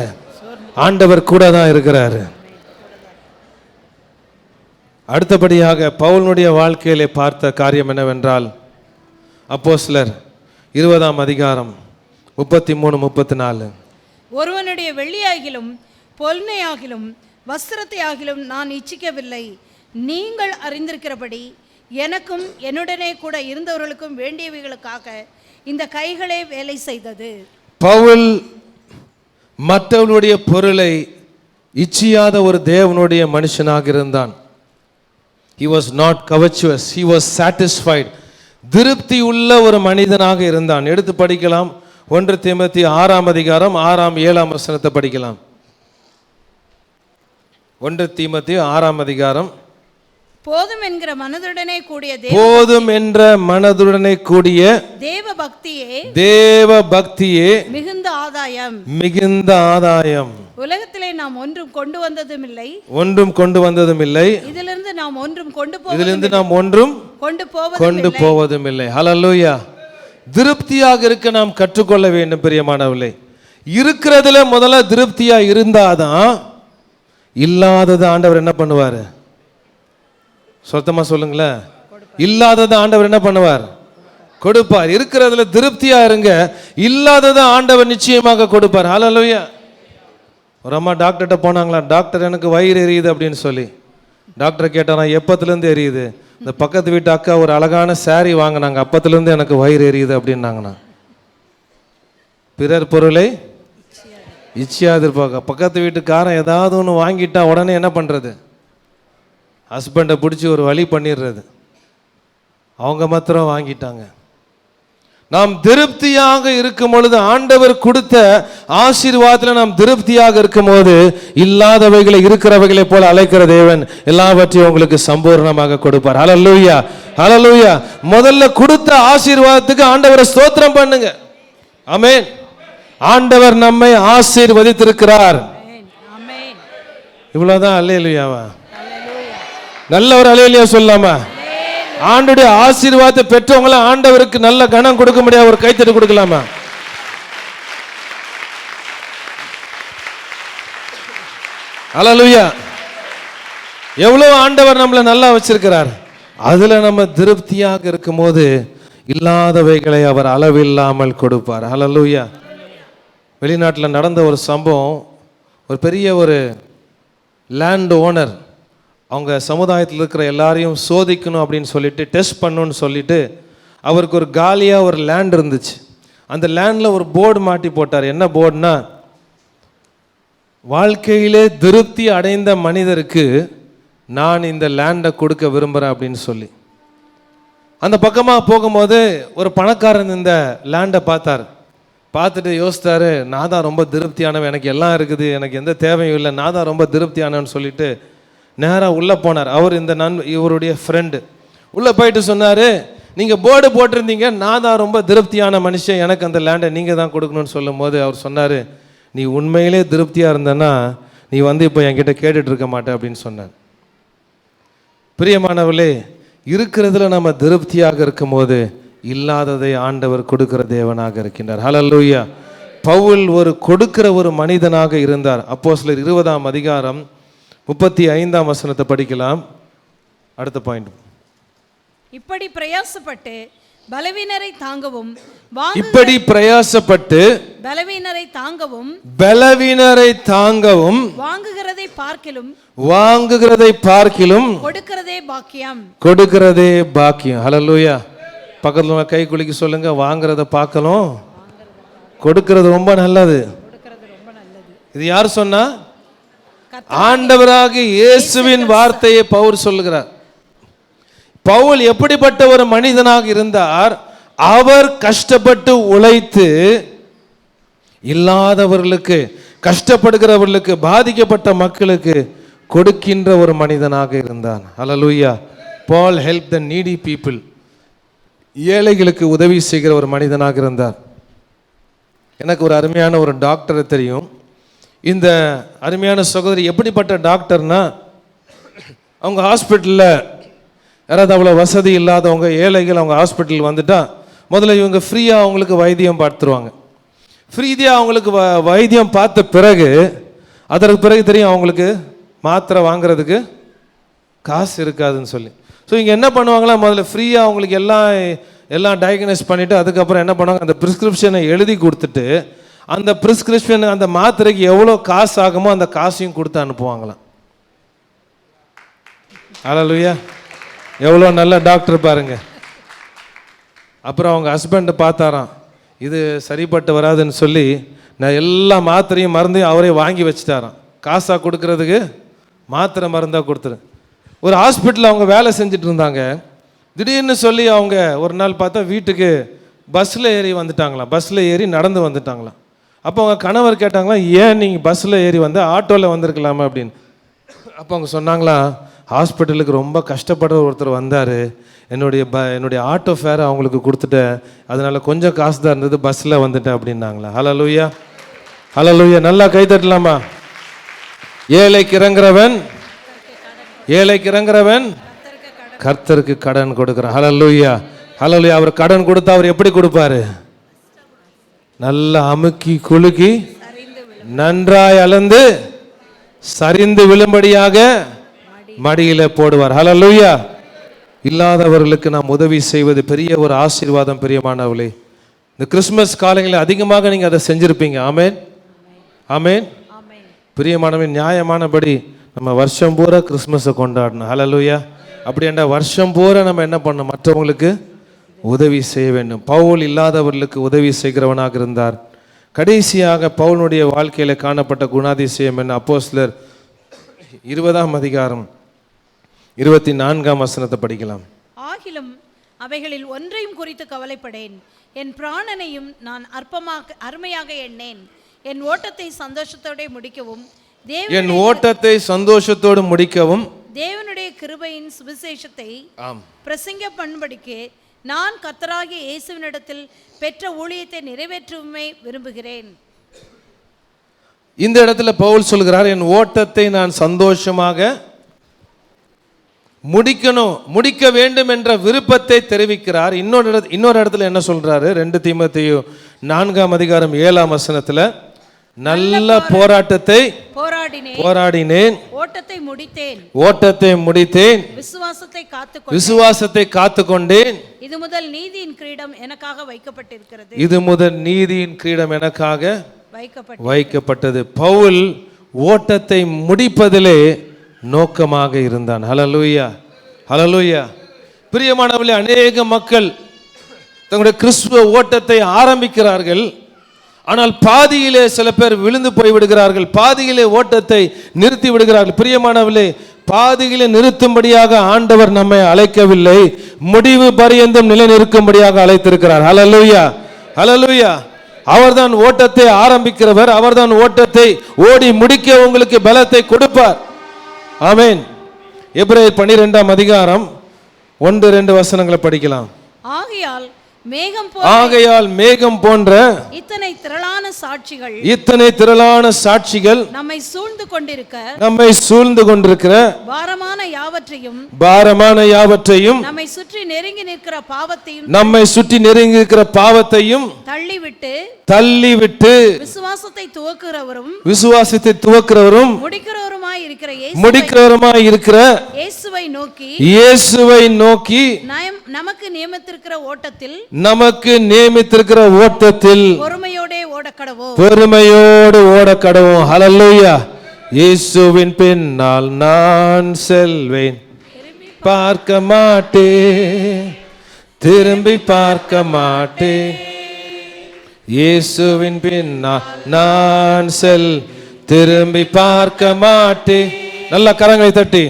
ஆண்டவர் கூட தான் இருக்கிறாரு. அடுத்தபடியாக பவுலுடைய வாழ்க்கையிலே பார்த்த காரியம் என்னவென்றால், அப்போஸ்தலர் 20ஆம் அதிகாரம் 33-34. ஒருவனுடைய வெள்ளியாகிலும் பொன்னையாகிலும் வஸ்திரத்தை ஆகிலும் நான் இச்சிக்கவில்லை. நீங்கள் அறிந்திருக்கிறபடி எனக்கும் என்னுடனே கூட இருந்தவர்களுக்கும் வேண்டியவைகளுக்காக இந்த கைகளே வேலை செய்தது. பவுல் மற்றவர்களுடைய பொருளை இச்சியாத ஒரு தேவனுடைய மனுஷனாக இருந்தான். He was not covetous, he was satisfied. திருப்தி உள்ள ஒரு மனிதனாக இருந்தான். எடுத்து படிக்கலாம். 1 தீமோத்தேயு 6ஆம் அதிகாரம் 6-7 வசனத்தை படிக்கலாம். 1 தீமோத்தேயு 6ஆம் அதிகாரம். போதும் என்கிற மனதுடனே கூடிய போதும் என்ற மனதுடனே கூடிய தேவ பக்தியே மிகுந்த ஆதாயம். உலகத்திலே நாம் ஒன்றும் கொண்டு வந்ததும் இல்லை, இதிலிருந்து நாம் ஒன்றும் கொண்டு போவதும் இல்லை. ஹல்லேலூயா. திருப்தியாக இருக்க நாம் கற்றுக்கொள்ள வேண்டும் பிரியமானவர்களே. இருக்கிறதுல முதல்ல திருப்தியா இருந்தாதான் இல்லாதது ஆண்டவர் என்ன பண்ணுவார்? சொத்தமா சொல்லுங்களேன். இல்லாதது ஆண்டவர் என்ன பண்ணுவார்? கொடுப்பார். இருக்கிறதுல திருப்தியா இருங்க, இல்லாதது ஆண்டவர் நிச்சயமாக கொடுப்பார். ஹல்லேலூயா. ஒரு அம்மா டாக்டர்கிட்ட போனாங்களா, டாக்டர் எனக்கு வயிறு எரியுது அப்படின்னு சொல்லி. டாக்டர் கேட்டாரா, எப்பத்துலேருந்து எரியுது? இந்த பக்கத்து வீட்டு அக்கா ஒரு அழகான சாரி வாங்கினாங்க, அப்பத்துலேருந்து எனக்கு வயிறு எரியுது அப்படின்னாங்கண்ணா. பிறர் பொருளை இச்சியாது இருப்பாங்க. பக்கத்து வீட்டுக்காரன் ஏதாவது ஒன்று வாங்கிட்டா உடனே என்ன பண்ணுறது? ஹஸ்பண்டை பிடிச்சி ஒரு வழி பண்ணிடுறது. அவங்க மாத்திரம் வாங்கிட்டாங்க. நாம் திருப்தியாக இருக்கும் பொழுது, ஆண்டவர் கொடுத்த ஆசீர்வாதத்தில் நாம் திருப்தியாக இருக்கும் போது, இல்லாதவைகளை இருக்கிறவைகளை போல அழைக்கிற தேவன் எல்லாவற்றையும் உங்களுக்கு சம்பூர்ணமாக கொடுப்பார். ஹல்லேலூயா. ஹல்லேலூயா. முதல்ல கொடுத்த ஆசீர்வாதத்துக்கு ஆண்டவரை ஸ்தோத்திரம் பண்ணுங்க. ஆமென். ஆண்டவர் நம்மை ஆசீர்வதித்திருக்கிறார். இவ்வளவுதான். அல்லேலூயாவா? நல்ல ஒரு அல்லேலூயா சொல்லாமா? ஆண்டவருடைய ஆசீர்வாதத்தை பெற்றவங்கள ஆண்டவருக்கு நல்ல கனம் கொடுக்க முடியாது, ஒரு கைத்தட்டு கொடுக்கலாமா? அல்லேலூயா. எவ்வளவு ஆண்டவர் நம்மளை நல்லா வச்சிருக்கிறார். அதுல நம்ம திருப்தியாக இருக்கும்போது இல்லாதவைகளை அவர் அளவில்லாமல் கொடுப்பார். அல்லேலூயா. வெளிநாட்டில் நடந்த ஒரு சம்பவம். ஒரு பெரிய ஒரு லேண்ட் ஓனர் அவங்க சமுதாயத்தில் இருக்கிற எல்லாரையும் சோதிக்கணும் அப்படின்னு சொல்லிட்டு, டெஸ்ட் பண்ணணும்னு சொல்லிட்டு, அவருக்கு ஒரு காலியாக ஒரு லேண்ட் இருந்துச்சு. அந்த லேண்டில் ஒரு போர்டு மாட்டி போட்டார். என்ன போர்டுனா, வாழ்க்கையிலே திருப்தி அடைந்த மனிதருக்கு நான் இந்த லேண்டை கொடுக்க விரும்புகிறேன் அப்படின்னு சொல்லி. அந்த பக்கமாக போகும்போது ஒரு பணக்காரன் இந்த லேண்டை பார்த்தார். பார்த்துட்டு யோசித்தாரு, நான் தான் ரொம்ப திருப்தியானவன், எனக்கு எல்லாம் இருக்குது, எனக்கு எந்த தேவையும் இல்லை, நான் தான் ரொம்ப திருப்தியானவன்னு சொல்லிட்டு நேராக உள்ளே போனார். அவர் இந்த இவருடைய ஃப்ரெண்டு உள்ளே போயிட்டு சொன்னார், நீங்கள் போர்டு போட்டிருந்தீங்க, நான் தான் ரொம்ப திருப்தியான மனுஷன், எனக்கு அந்த லேண்டை நீங்கள் தான் கொடுக்கணும்னு சொல்லும் போது அவர் சொன்னார், நீ உண்மையிலே திருப்தியாக இருந்தனா நீ இப்போ என்கிட்ட கேட்டுட்டு இருக்க மாட்டே அப்படின்னு சொன்னார். பிரியமானவர்களே, இருக்கிறதுல நம்ம திருப்தியாக இருக்கும் போது இல்லாததை ஆண்டவர் கொடுக்கிற தேவனாக இருக்கின்றார். ஹல்லேலூயா. பவுல் ஒரு கொடுக்கிற ஒரு மனிதனாக இருந்தார். அப்போஸ்தலர் 20ஆம் அதிகாரம் 35ஆம் வசனத்தை படிக்கலாம். அடுத்த பாயிண்ட். இப்படி பிரயாசப்பட்டு பலவீனரை தாங்கவும் இப்படி பிரயாசப்பட்டு பலவீனரை தாங்கவும் வாங்குகிறதை பார்க்கிலும் கொடுக்கிறதே பாக்கியம். ஹல்லேலூயா. பக்கத்துல கை குலுக்கி சொல்லுங்க, வாங்குறத பார்க்கலும் கொடுக்கிறது ரொம்ப நல்லது. இது யார் சொன்னா? ஆண்டவராகிய இயேசுவின் வார்த்தையை பவுல் சொல்லுகிறார். பவுல் எப்படிப்பட்ட ஒரு மனிதனாக இருந்தார்? அவர் கஷ்டப்பட்டு உழைத்து இல்லாதவர்களுக்கு, கஷ்டப்படுகிறவர்களுக்கு, பாதிக்கப்பட்ட மக்களுக்கு கொடுக்கின்ற ஒரு மனிதனாக இருந்தான். ஹல்லேலூயா. பால் ஹெல்ப் த நீடி பீப்புள். ஏழைகளுக்கு உதவி செய்கிற ஒரு மனிதனாக இருந்தார். எனக்கு ஒரு அருமையான ஒரு டாக்டரை தெரியும். இந்த அருமையான சகோதரி எப்படிப்பட்ட டாக்டர்னா, அவங்க ஹாஸ்பிட்டலில் யாராவது அவ்வளோ வசதி இல்லாதவங்க, ஏழைகள் அவங்க ஹாஸ்பிட்டல் வந்துட்டா முதல்ல இவங்க ஃப்ரீயாக அவங்களுக்கு வைத்தியம் பார்த்துருவாங்க. ஃப்ரீயாக அவங்களுக்கு வைத்தியம் பார்த்த பிறகு அதற்கு பிறகு தெரியும் அவங்களுக்கு மாத்திரை வாங்குறதுக்கு காசு இருக்காதுன்னு சொல்லி. ஸோ இங்கே என்ன பண்ணுவாங்களா, முதல்ல ஃப்ரீயாக அவங்களுக்கு எல்லாம் டயக்னைஸ் பண்ணிவிட்டு அதுக்கப்புறம் என்ன பண்ணுவாங்க, அந்த ப்ரிஸ்கிரிப்ஷனை எழுதி கொடுத்துட்டு அந்த ப்ரிஸ்கிரிப்ஷன், அந்த மாத்திரைக்கு எவ்வளோ காசு ஆகுமோ அந்த காசையும் கொடுத்து அனுப்புவாங்களாம். ஹல்லேலூயா. எவ்வளோ நல்ல டாக்டர் பாருங்க. அப்புறம் அவங்க ஹஸ்பண்ட் பார்த்தாராம், இது சரிப்பட்டு வராதுன்னு சொல்லி நான் எல்லா மாத்திரையும் மருந்தையும் அவரே வாங்கி வச்சுட்டாராம். காசாக கொடுக்கறதுக்கு மாத்திரை மருந்தாக கொடுத்துரு. ஒரு ஹாஸ்பிட்டலில் அவங்க வேலை செஞ்சுட்டு இருந்தாங்க. திடீர்னு சொல்லி அவங்க ஒரு நாள் பார்த்தா வீட்டுக்கு பஸ்ஸில் ஏறி வந்துட்டாங்களாம். பஸ்ஸில் ஏறி நடந்து வந்துட்டாங்களாம். அப்போ அவங்க கணவர் கேட்டாங்களாம், ஏன் நீங்கள் பஸ்ஸில் ஏறி வந்து ஆட்டோவில் வந்திருக்கலாமா அப்படின்னு. அப்போ அவங்க சொன்னாங்களா, ஹாஸ்பிட்டலுக்கு ரொம்ப கஷ்டப்படுற ஒருத்தர் வந்தார், என்னுடைய ஆட்டோ ஃபேர் அவங்களுக்கு கொடுத்துட்டேன், அதனால் கொஞ்சம் காசு தான் இருந்தது, பஸ்ஸில் வந்துட்டேன் அப்படின்னாங்களா. ஹல்லேலூயா. ஹல்லேலூயா. நல்லா கை தட்டலாமா? ஏழைக்கு இறங்குறவன் கர்த்தருக்கு கடன் கொடுக்குறான். ஹல்லேலூயா. ஹல்லேலூயா. அவர் கடன் கொடுத்தா அவர் எப்படி கொடுப்பாரு? நல்லா அமுக்கி குலுக்கி நன்றாய் அளந்து சரிந்து விழும்படியாக மடியில போடுவார். ஹல்லேலூயா. இல்லாதவர்களுக்கு நாம் உதவி செய்வது பெரிய ஒரு ஆசீர்வாதம். பிரியமானவர்களே, இந்த கிறிஸ்மஸ் காலங்களில் அதிகமாக நீங்கள் அதை செஞ்சிருப்பீங்க. ஆமேன், ஆமேன். பிரியமானவன், நியாயமானபடி நம்ம வருஷம் பூரா கிறிஸ்மஸை கொண்டாடணும். ஹல்லேலூயா. அப்படின்னா வருஷம் பூரா நம்ம என்ன பண்ணணும்? மற்றவங்களுக்கு உதவி செய்ய வேண்டும். பவுல் இல்லாதவர்களுக்கு உதவி செய்கிறவனாக இருந்தார். கடைசியாக பவுலுடைய வாழ்க்கையில காணப்பட்ட குணாதிசயம் என்ன? அப்போஸ்தலர் 20ஆம் அதிகாரம் 24ஆம் வசனத்தை படிக்கலாம். ஆகிலும் அவைகளில் ஒன்றையும் குறித்து கவலைப்படேன், என் பிராணனையும் நான் அருமையாக எண்ணேன், என் ஓட்டத்தை சந்தோஷத்தோடு முடிக்கவும் தேவனுடைய கிருபையின் சுவிசேஷத்தை பிரசங்க பண்ணும்படிக்கு நான் கர்த்தராகிய இயேசுவினிடத்தில் பெற்ற ஊழியத்தை நிறைவேற்றவுமே விரும்புகிறேன். இந்த இடத்துல பவுல் சொல்கிறார், என் ஓட்டத்தை நான் சந்தோஷமாக முடிக்க வேண்டும் என்ற விருப்பத்தை தெரிவிக்கிறார். இன்னொரு இடத்துல என்ன சொல்றாரு? 2 தீமோத்தேயு 4ஆம் அதிகாரம் 7ஆம் வசனத்துல, நல்ல போராட்டத்தை போராடினேன், ஓட்டத்தை முடித்தேன், விசுவாசத்தை காத்துக்கொண்டேன், இது முதல் நீதியின் கிரீடம் எனக்காக வைக்கப்பட்டிருக்கிறது. இது முதல் நீதியின் கிரீடம் எனக்காக வைக்கப்பட்டது. பவுல் ஓட்டத்தை முடிப்பதிலே நோக்கமாக இருந்தான். ஹல்லேலூயா. ஹல்லேலூயா. பிரியமானவர்களே, அநேக மக்கள் தங்களுடைய கிறிஸ்துவ ஓட்டத்தை ஆரம்பிக்கிறார்கள். ஆனால் பாதியிலே சில பேர் விழுந்து போய் விடுகிறார்கள். பாதியிலே ஓட்டத்தை நிறுத்தி விடுகிறார்கள். பிரியமானவர்களே, பாதியிலே நிறுத்தும்படியாக ஆண்டவர் நம்மை அழைக்கவில்லை, முடிவு பரியந்தம் நிலை நிற்கும்படியாக அழைத்திருக்கிறார். ஹல்லேலூயா. ஹல்லேலூயா. அவர்தான் ஓட்டத்தை ஆரம்பிக்கிறவர். அவர்தான் ஓட்டத்தை ஓடி முடிக்க உங்களுக்கு பலத்தை கொடுப்பார். ஆமென். எபிரேயர் 12ஆம் அதிகாரம் 1-2 வசனங்களை படிக்கலாம். ஆகையால் மேகம் போன்ற இத்தனை திரளான சாட்சிகள் நம்மை சூழ்ந்து கொண்டிருக்கிற பாரமான யாவற்றையும் நம்மை சுற்றி நெருங்கி நிற்கிற பாவத்தையும் தள்ளிவிட்டு விசுவாசத்தை துவக்குறவரும் முடிக்கிறவருமாய் இருக்கிற இயேசுவை நோக்கி நமக்கு நியமித்திருக்கிற ஓட்டத்தில் பொறுமையோடு ஓடக்கடவோம். ஹல்லேலூயா. இயேசுவின் பின்னால் நான் செல்வேன், பார்க்க மாட்டேன், திரும்பி பார்க்க மாட்டேன். இயேசுவின் பின்னால் நான் திரும்பி பார்க்க மாட்டேன். நல்ல கரங்களை தட்டி.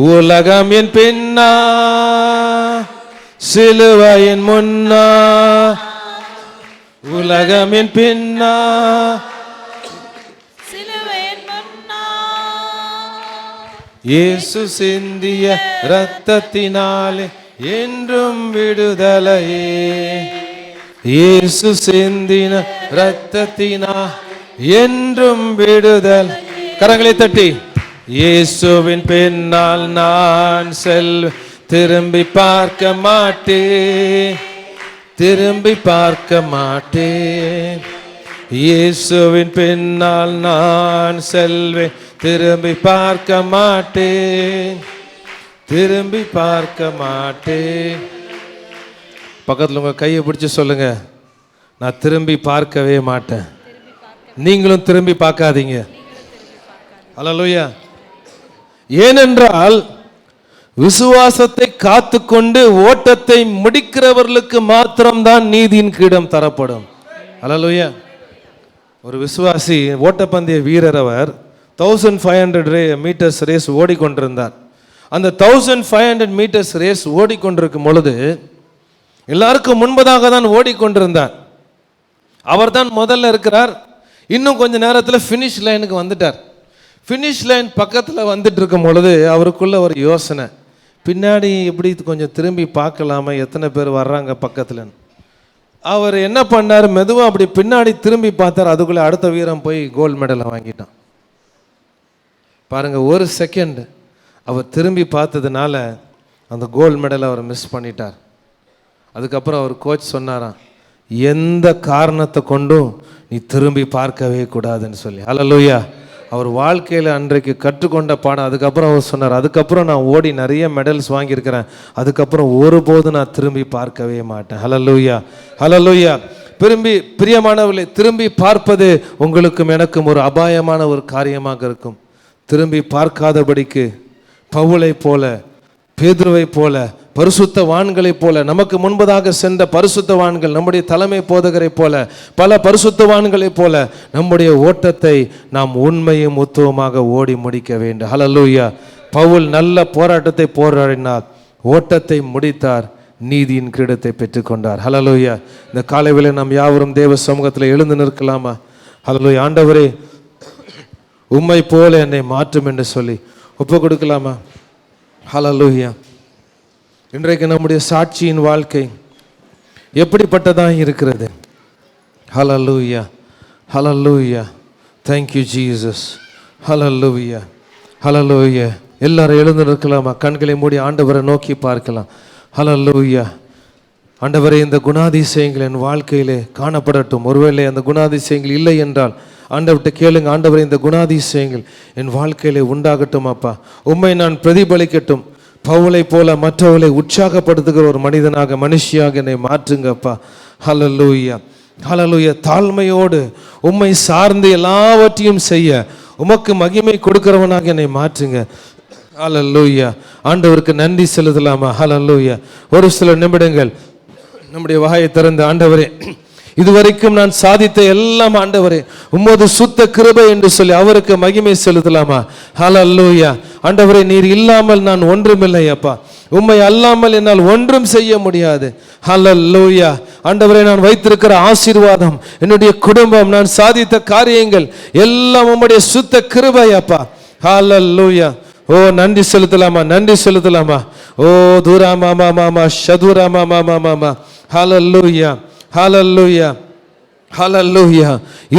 உலகம் என் பின்னா, சிலுவையின் முன்னா, உலகம் என் பின்னா, இயேசு சிந்திய இரத்தத்தினாலே என்றும் விடுதலையே. இயேசு சிந்தின இரத்தத்தினா என்றும் விடுதல். கரங்களை தட்டி. இயேசுவின் பின்னால் நான் திரும்பி பார்க்க மாட்டேன், திரும்பி பார்க்க மாட்டேன். இயேசுவின் பின்னால் நான் செல்வேன், திரும்பி பார்க்க மாட்டேன், திரும்பி பார்க்க மாட்டேன். பக்கத்தில் உங்க கையை பிடிச்சு சொல்லுங்க, நான் திரும்பி பார்க்கவே மாட்டேன். நீங்களும் திரும்பி பார்க்காதீங்க. அல்லேலூயா. ஏனென்றால் விசுவாசத்தை காத்துக்கொண்டு ஓட்டத்தை முடிக்கிறவர்களுக்கு மாத்திரம்தான் நீதியின் கிரீடம் தரப்படும். அல்லேலூயா. ஒரு விசுவாசி ஓட்டப்பந்தய வீரர், அவர் 1500 மீட்டர்ஸ் ரேஸ் ஓடிக்கொண்டிருந்தார். அந்த 1500 மீட்டர்ஸ் ரேஸ் ஓடிக்கொண்டிருக்கும் பொழுது எல்லாருக்கும் முன்பதாக தான் ஓடிக்கொண்டிருந்தார். அவர் தான் முதல்ல இருக்கிறார். இன்னும் கொஞ்ச நேரத்தில் ஃபினிஷ் லைனுக்கு வந்துட்டார். ஃபினிஷ் லைன் பக்கத்தில் வந்துட்டு இருக்கும் பொழுது அவருக்குள்ள ஒரு யோசனை, பின்னாடி எப்படி கொஞ்சம் திரும்பி பார்க்கலாமா, எத்தனை பேர் வர்றாங்க பக்கத்தில். அவர் என்ன பண்ணார், மெதுவாக அப்படி பின்னாடி திரும்பி பார்த்தார். அதுக்குள்ளே அடுத்த வீரன் போய் கோல்டு மெடலை வாங்கிட்டான். பாருங்க, ஒரு செகண்ட் அவர் திரும்பி பார்த்ததுனால அந்த கோல்டு மெடலை அவர் மிஸ் பண்ணிட்டார். அதுக்கப்புறம் அவர் கோச் சொன்னாராம், எந்த காரணத்தை கொண்டும் நீ திரும்பி பார்க்கவே கூடாதுன்னு சொல்லி. அல்லேலூயா. அவர் வாழ்க்கையில் அன்றைக்கு கற்றுக்கொண்ட பாடம். அதுக்கப்புறம் அவர் சொன்னார், அதுக்கப்புறம் நான் ஓடி நிறைய மெடல்ஸ் வாங்கியிருக்கிறேன், அதுக்கப்புறம் ஒருபோதும் நான் திரும்பி பார்க்கவே மாட்டேன். அல்லேலூயா, அல்லேலூயா. பிரியமானவர்களே, திரும்பி பார்ப்பது உங்களுக்கும் எனக்கும் ஒரு அபாயமான ஒரு காரியமாக இருக்கும். திரும்பி பார்க்காதபடிக்கு பவுலை போல, பேதுருவை போல, பரிசுத்தவான்களை போல, நமக்கு முன்பதாக சென்ற பரிசுத்தவான்கள், நம்முடைய தலைமை போதகரை போல, பல பரிசுத்தவான்களை போல நம்முடைய ஓட்டத்தை நாம் உண்மையும் உத்துவமாக ஓடி முடிக்க வேண்டும். ஹல்லேலூயா. பவுல் நல்ல போராட்டத்தை போராடினார், ஓட்டத்தை முடித்தார், நீதியின் கிரீடத்தை பெற்றுக்கொண்டார். ஹல்லேலூயா. இந்த காலைவேளை நாம் யாவரும் தேவ சமூகத்தில் எழுந்து நிற்கலாமா? ஹல்லேலூயா. ஆண்டவரே, உம்மை போல என்னை மாற்றும் என்று சொல்லி ஒப்பு கொடுக்கலாமா? ஹல்லேலூயா. இன்றைக்கு நம்முடைய சாட்சியின் வாழ்க்கை எப்படிப்பட்டதாக இருக்கிறது? Hallelujah, hallelujah. Thank you Jesus. Hallelujah, hallelujah. எல்லாரும் எழுந்து நிற்கலாமா? கண்களை மூடி ஆண்டவரை நோக்கி பார்க்கலாம். ஹல்லேலூயா. ஆண்டவரே, இந்த குணாதிசயங்கள் என் வாழ்க்கையிலே காணப்படட்டும். ஒருவேளை அந்த குணாதிசயங்கள் இல்லை என்றால் ஆண்டவர்கிட்ட கேளுங்க, ஆண்டவரே இந்த குணாதிசயங்கள் என் வாழ்க்கையிலே உண்டாகட்டும் அப்பா, உம்மை நான் பிரதிபலிக்கட்டும். பவுலை போல மற்றவர்களை உற்சாகப்படுத்துகிற ஒரு மனிதனாக, மனுஷியாக என்னை மாற்றுங்கப்பா. ஹல்லேலூயா, ஹல்லேலூயா. தாழ்மையோடு உம்மை சார்ந்து எல்லாவற்றையும் செய்ய உமக்கு மகிமை கொடுக்கிறவனாக என்னை மாற்றுங்க. ஹல்லேலூயா. ஆண்டவருக்கு நன்றி செலுத்தலாமா? ஹல்லேலூயா. ஒரு சில நிமிடங்கள் நம்முடைய வாயை திறந்து, ஆண்டவரே இதுவரைக்கும் நான் சாதித்த எல்லாம் ஆண்டவரே உம்மது சுத்த கிருபை என்று சொல்லி அவருக்கு மகிமை செலுத்தலாமா? ஹல்லேலூயா. ஆண்டவரே, நீர் இல்லாமல் நான் ஒன்றுமில்லை அப்பா, உம்மை அல்லாமல் என்னால் ஒன்றும் செய்ய முடியாது. ஹல்லேலூயா. ஆண்டவரே, நான் வைத்திருக்கிற ஆசீர்வாதம், என்னுடைய குடும்பம், நான் சாதித்த காரியங்கள் எல்லாம் உம்முடைய சுத்த கிருபை அப்பா. ஹல்லேலூயா. ஓ, நன்றி செலுத்தலாமா? நன்றி செலுத்தலாமா? ஓ தூரா மாமா மாமா ஷதுரா மாமா மாமா. ஹல்லேலூயா, ஹல்லேலூயா, ஹல்லேலூயா.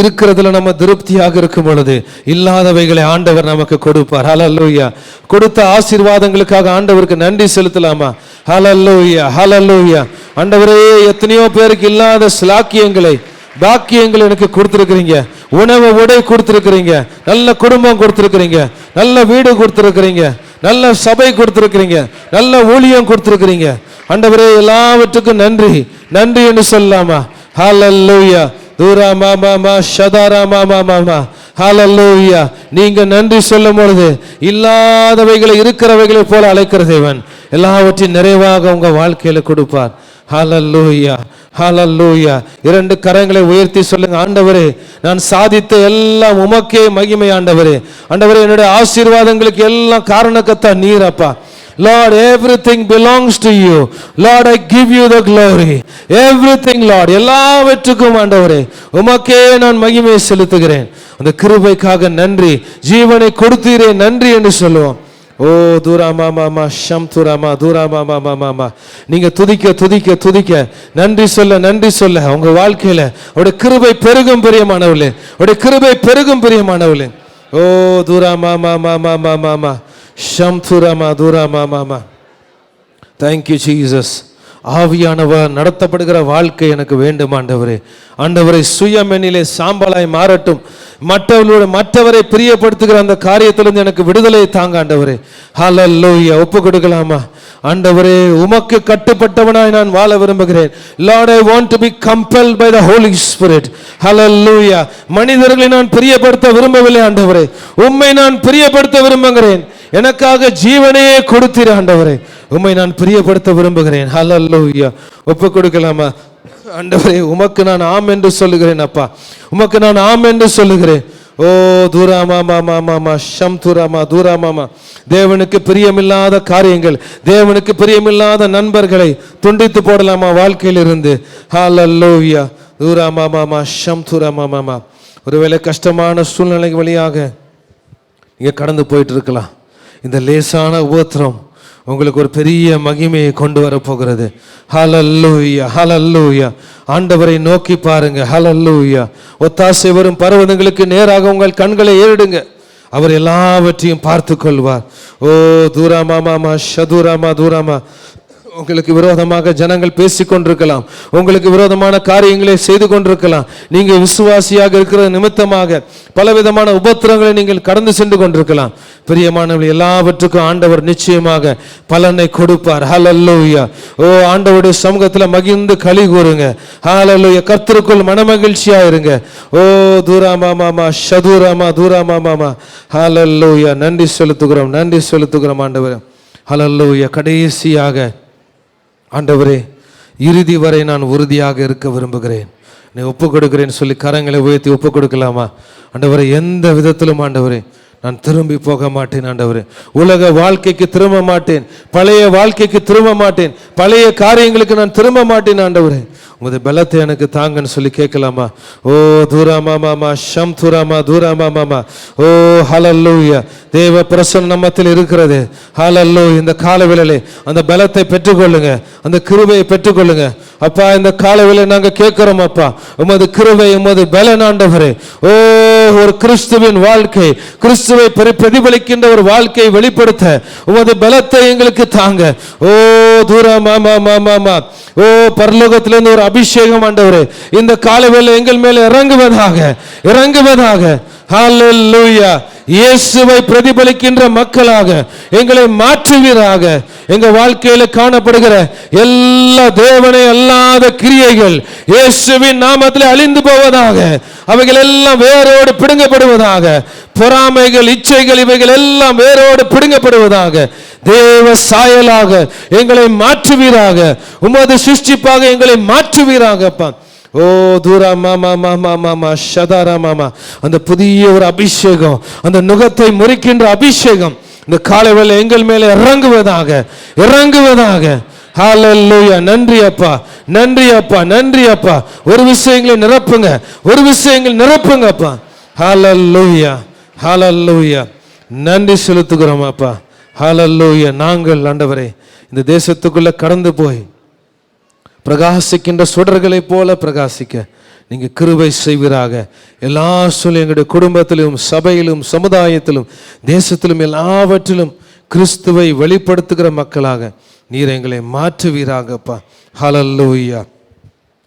இருக்கிறதுல நம்ம திருப்தியாக இருக்கும் பொழுது இல்லாதவைகளை ஆண்டவர் நமக்கு கொடுப்பார். ஹல்லேலூயா. கொடுத்த ஆசீர்வாதங்களுக்காக ஆண்டவருக்கு நன்றி செலுத்தலாமா? ஹல்லேலூயா, ஹல்லேலூயா. ஆண்டவரே, எத்தனையோ பேருக்கு இல்லாத ஸ்லாக்கியங்களை பாக்கியங்கள் எனக்கு கொடுத்துருக்கிறீங்க, உணவு உடை கொடுத்துருக்கிறீங்க, நல்ல குடும்பம் கொடுத்துருக்கிறீங்க, நல்ல வீடு கொடுத்துருக்கிறீங்க, நல்ல சபை கொடுத்துருக்கிறீங்க, நல்ல ஊழியம் கொடுத்துருக்கிறீங்க. ஆண்டவரே எல்லாவற்றுக்கும் நன்றி நன்றி என்று சொல்லலாமா? ஹல்லேலூயா. தூரா மாமா ஷதாரா மாமா ஹல்லேலூயா. நீங்க நன்றி சொல்லும் பொழுது இல்லாதவைகளை இருக்கிறவைகளை போல அழைக்கிற தேவன் எல்லாவற்றையும் நிறைவாக உங்க வாழ்க்கையில கொடுப்பார். ஹல்லேலூயா ஹல்லேலூயா. இரண்டு கரங்களை உயர்த்தி சொல்லுங்க, ஆண்டவரே நான் சாதித்த எல்லாம் உமக்கே மகிமை. ஆண்டவரே ஆண்டவரே என்னுடைய ஆசீர்வாதங்களுக்கு எல்லாம் காரணக்கத்தா நீர் அப்பா. Lord, everything belongs to you. Lord, I give you the glory. Everything, Lord, எல்லாவற்றுக்கும் ஆண்டவரே உமக்கே நான் மகிமையை செலுத்துகிறேன். அந்த கிருபைக்காக நன்றி, ஜீவனை கொடுத்தீரே நன்றி என்று சொல்லுவோம். ஓ தூராமா மாமா ஷம் துராமா தூராமா மாமா மாமா. நீங்க துதிக்க துதிக்க துதிக்க நன்றி சொல்ல உங்க வாழ்க்கையில அவருடைய கிருபை பெருகும் பிரியமானவர்களே, அவருடைய கிருபை பெருகும் பிரியமானவர்களே. ஓ தூராமா மாமா மாமா மாமா ஷம் துராமா தூராமா மாமா. Thank you Jesus. ஆவியானவர் நடத்தப்படுகிற வாழ்க்கை எனக்கு வேண்டும் ஆண்டவரே. ஆண்டவரை சுயமெனிலே சாம்பலாய் மாறட்டும். மற்றவரை பிரியப்படுத்துகிற அந்த காரியத்திலிருந்து எனக்கு விடுதலை தாங்க ஆண்டவரே. ஹல்லேலூயா. ஒப்பு கொடுக்கலாமா? ஆண்டவரே உமக்கு கட்டுப்பட்டவனாய் நான் வாழ விரும்புகிறேன். Lord, I want to be compelled by the Holy Spirit. ஹல்லேலூயா. மனிதர்களை நான் பிரியப்படுத்த விரும்பவில்லை ஆண்டவரே, உம்மை நான் பிரியப்படுத்த விரும்புகிறேன். எனக்காக ஜீவனையே கொடுத்தீர் ஆண்டவரே, உம்மை நான் பிரியப்படுத்த விரும்புகிறேன். ஹல்லேலூயா. ஒப்பு கொடுக்கலாமா? ஆண்டவரே உமக்கு நான் ஆம் என்று சொல்லுகிறேன் அப்பா, உமக்கு நான் ஆம் என்று சொல்லுகிறேன். ஓ தூராமா மாமா மாமா ஷம் துராமா தூராமாமா. தேவனுக்கு பிரியமில்லாத காரியங்கள், தேவனுக்கு பிரியமில்லாத நண்பர்களை துண்டித்து போடலாமா வாழ்க்கையில் இருந்து? ஹல்லேலூயா. தூராமா மாமா ஷம் துராமா மாமா. ஒருவேளை கஷ்டமான சூழ்நிலை வழியாக நீங்க கடந்து போயிட்டு இருக்கலாம். இந்த லேசான உபத்திரம் உங்களுக்கு ஒரு பெரிய மகிமையை கொண்டு வர போகிறது. ஹல்லேலூயா ஹல்லேலூயா. ஆண்டவரை நோக்கி பாருங்க. ஹல்லேலூயா. ஒத்தாசை வரும் பர்வதங்களுக்கு நேராக உங்கள் கண்களை ஏறிடுங்க, அவர் எல்லாவற்றையும் பார்த்து கொள்வார். ஓ தூராமா மாமா ஷதுராமா தூராமா. உங்களுக்கு விரோதமாக ஜனங்கள் பேசி கொண்டிருக்கலாம், உங்களுக்கு விரோதமான காரியங்களை செய்து கொண்டிருக்கலாம். நீங்க விசுவாசியாக இருக்கிற நிமித்தமாக பலவிதமான உபத்திரங்களை நீங்கள் கடந்து சென்று கொண்டிருக்கலாம். பிரியமானவர்கள், எல்லாவற்றுக்கும் ஆண்டவர் நிச்சயமாக பலனை கொடுப்பார். ஹல்லேலூயா. ஓ ஆண்டவருடைய சமூகத்தில் மகிழ்ந்து களி கூறுங்க. ஹல்லேலூயா. கர்த்தருக்குள் மனமகிழ்ச்சியா இருங்க. ஓ தூராமா மாமா ஷதுராமா தூராமா மாமா. ஹல்லேலூயா. நன்றி செலுத்துகிறோம் ஆண்டவரே. ஹல்லேலூயா. கடைசியாக ஆண்டவரே இறுதி வரை நான் உறுதியாக இருக்க விரும்புகிறேன், நீ ஒப்பு கொடுக்கிறேன்னு சொல்லி கரங்களை உயர்த்தி ஒப்பு கொடுக்கலாமா? ஆண்டவரே எந்த விதத்திலும் ஆண்டவரே நான் திரும்பி போக மாட்டேன் ஆண்டவரே. உலக வாழ்க்கைக்கு திரும்ப மாட்டேன், பழைய வாழ்க்கைக்கு திரும்ப மாட்டேன், பழைய காரியங்களுக்கு நான் திரும்ப மாட்டேன் ஆண்டவரே. உமது பலத்தை எனக்கு தாங்கன்னு சொல்லி கேட்கலாமா? ஓ தூராமா மாமா ஷம் துராமா தூராமா மாமா. ஓ ஹல்லேலூயா. தேவ பிரசன்னம் நம்மத்தில் இருக்கிறது. ஹல்லேலூயா. இந்த காலவேளையிலே அந்த பலத்தை பெற்றுக்கொள்ளுங்க, அந்த கிருபையை பெற்றுக்கொள்ளுங்க அப்பா. இந்த காலவேளையிலே நாங்க கேட்கிறோம் அப்பா, உமது கிருபை உமது பலன் ஆண்டவரே. ஓ ஒரு கிறிஸ்துவின் வாழ்க்கை, கிறிஸ்துவை பிரதிபலிக்கின்ற ஒரு வாழ்க்கையை வெளிப்படுத்த உமது பலத்தை எங்களுக்கு தாங்க. ஓ தூராமா மாமா மாமா. ஓ பரலோகத்திலிருந்து ஒரு அபிஷேகம் ஆண்டவரே இந்த காலவேளை எங்கள் மேல இறங்குவதாக. ஹல்லேலூயா. இயேசுவை பிரதிபலிக்கின்ற மக்களாக எங்களை மாற்றுவீராக. எங்க வாழ்க்கையில காணப்படுகிற எல்லா தேவனை அல்லாத கிரியைகள் இயேசுவின் நாமத்தில் அழிந்து போவதாக. அவைகள் எல்லாம் வேரோடு பிடுங்கப்படுவதாக. பொறாமைகள், இச்சைகள், இவைகள் எல்லாம் வேரோடு பிடுங்கப்படுவதாக. தேவ சாயலாக எங்களை மாற்றுவீராக. உமது சிருஷ்டிப்பாக எங்களை மாற்றுவீராகப்பா. ஓ தூரா மாமா மாமா மாமா ஷதாரா மாமா. அந்த புதிய ஒரு அபிஷேகம், அந்த நுகத்தை முறிக்கின்ற அபிஷேகம் இந்த காலைவேளை எங்கள் மேலே இறங்குவதாக. ஹல்லேலூயா. நன்றி அப்பா, நன்றி அப்பா, நன்றி அப்பா. ஒரு விஷயங்களை நிரப்புங்க அப்பா. ஹல்லேலூயா ஹல்லேலூயா. நன்றி செலுத்துகிறோம் அப்பா. ஹல்லேலூயா. நாங்கள் ஆண்டவரே இந்த தேசத்துக்குள்ள கடந்து போய் பிரகாசிக்கின்ற சுடர்களை போல பிரகாசிக்க நீங்க கிருபை செய்வீராக. எல்லா சொல்லும் எங்களுடைய குடும்பத்திலும், சபையிலும், சமுதாயத்திலும், தேசத்திலும் எல்லாவற்றிலும் கிறிஸ்துவை வெளிப்படுத்துகிற மக்களாக நீர் எங்களை மாற்றுவீராகப்பா. ஹல்லேலூயா.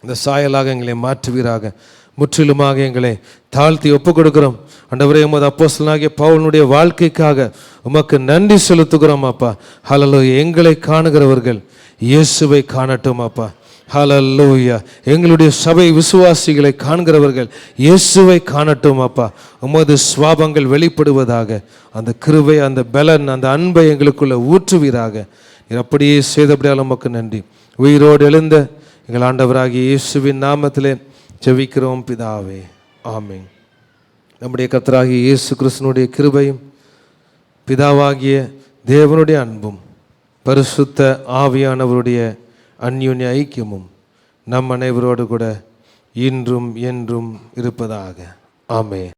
இந்த சாயலாக எங்களை மாற்றுவீராக. முற்றிலுமாக எங்களை தாழ்த்தி ஒப்புக் கொடுக்கிறோம் ஆண்டவரே. உமது அப்போஸ்தலனாகிய பவுலுடைய வாழ்க்கைக்காக உமக்கு நன்றி செலுத்துகிறோம் அப்பா. ஹல்லேலூயா. எங்களை காணுகிறவர்கள் இயேசுவை காணட்டும் அப்பா. ஹல்லேலூயா. எங்களுடைய சபை விசுவாசிகளை காண்கிறவர்கள் இயேசுவை காணட்டும் அப்பா. உமது சுவாபங்கள் வெளிப்படுவதாக. அந்த கிருபை, அந்த பலன், அந்த அன்பை எங்களுக்குள்ள ஊற்றுவீராக. நீர் அப்படியே செய்தபடியால் உமக்கு நன்றி. உயிரோடு எழுந்த எங்கள் ஆண்டவராகிய இயேசுவின் நாமத்திலே ஜெபிக்கிறோம் பிதாவே, ஆமென். நம்முடைய கர்த்தராகிய இயேசு கிறிஸ்துவினுடைய கிருபையும் பிதாவாகிய தேவனுடைய அன்பும் பரிசுத்த ஆவியானவருடைய அந்யோன்ய ஐக்கியமும் நம் அனைவரோடு கூட இன்றும் என்றும் இருப்பதாக. ஆமென்.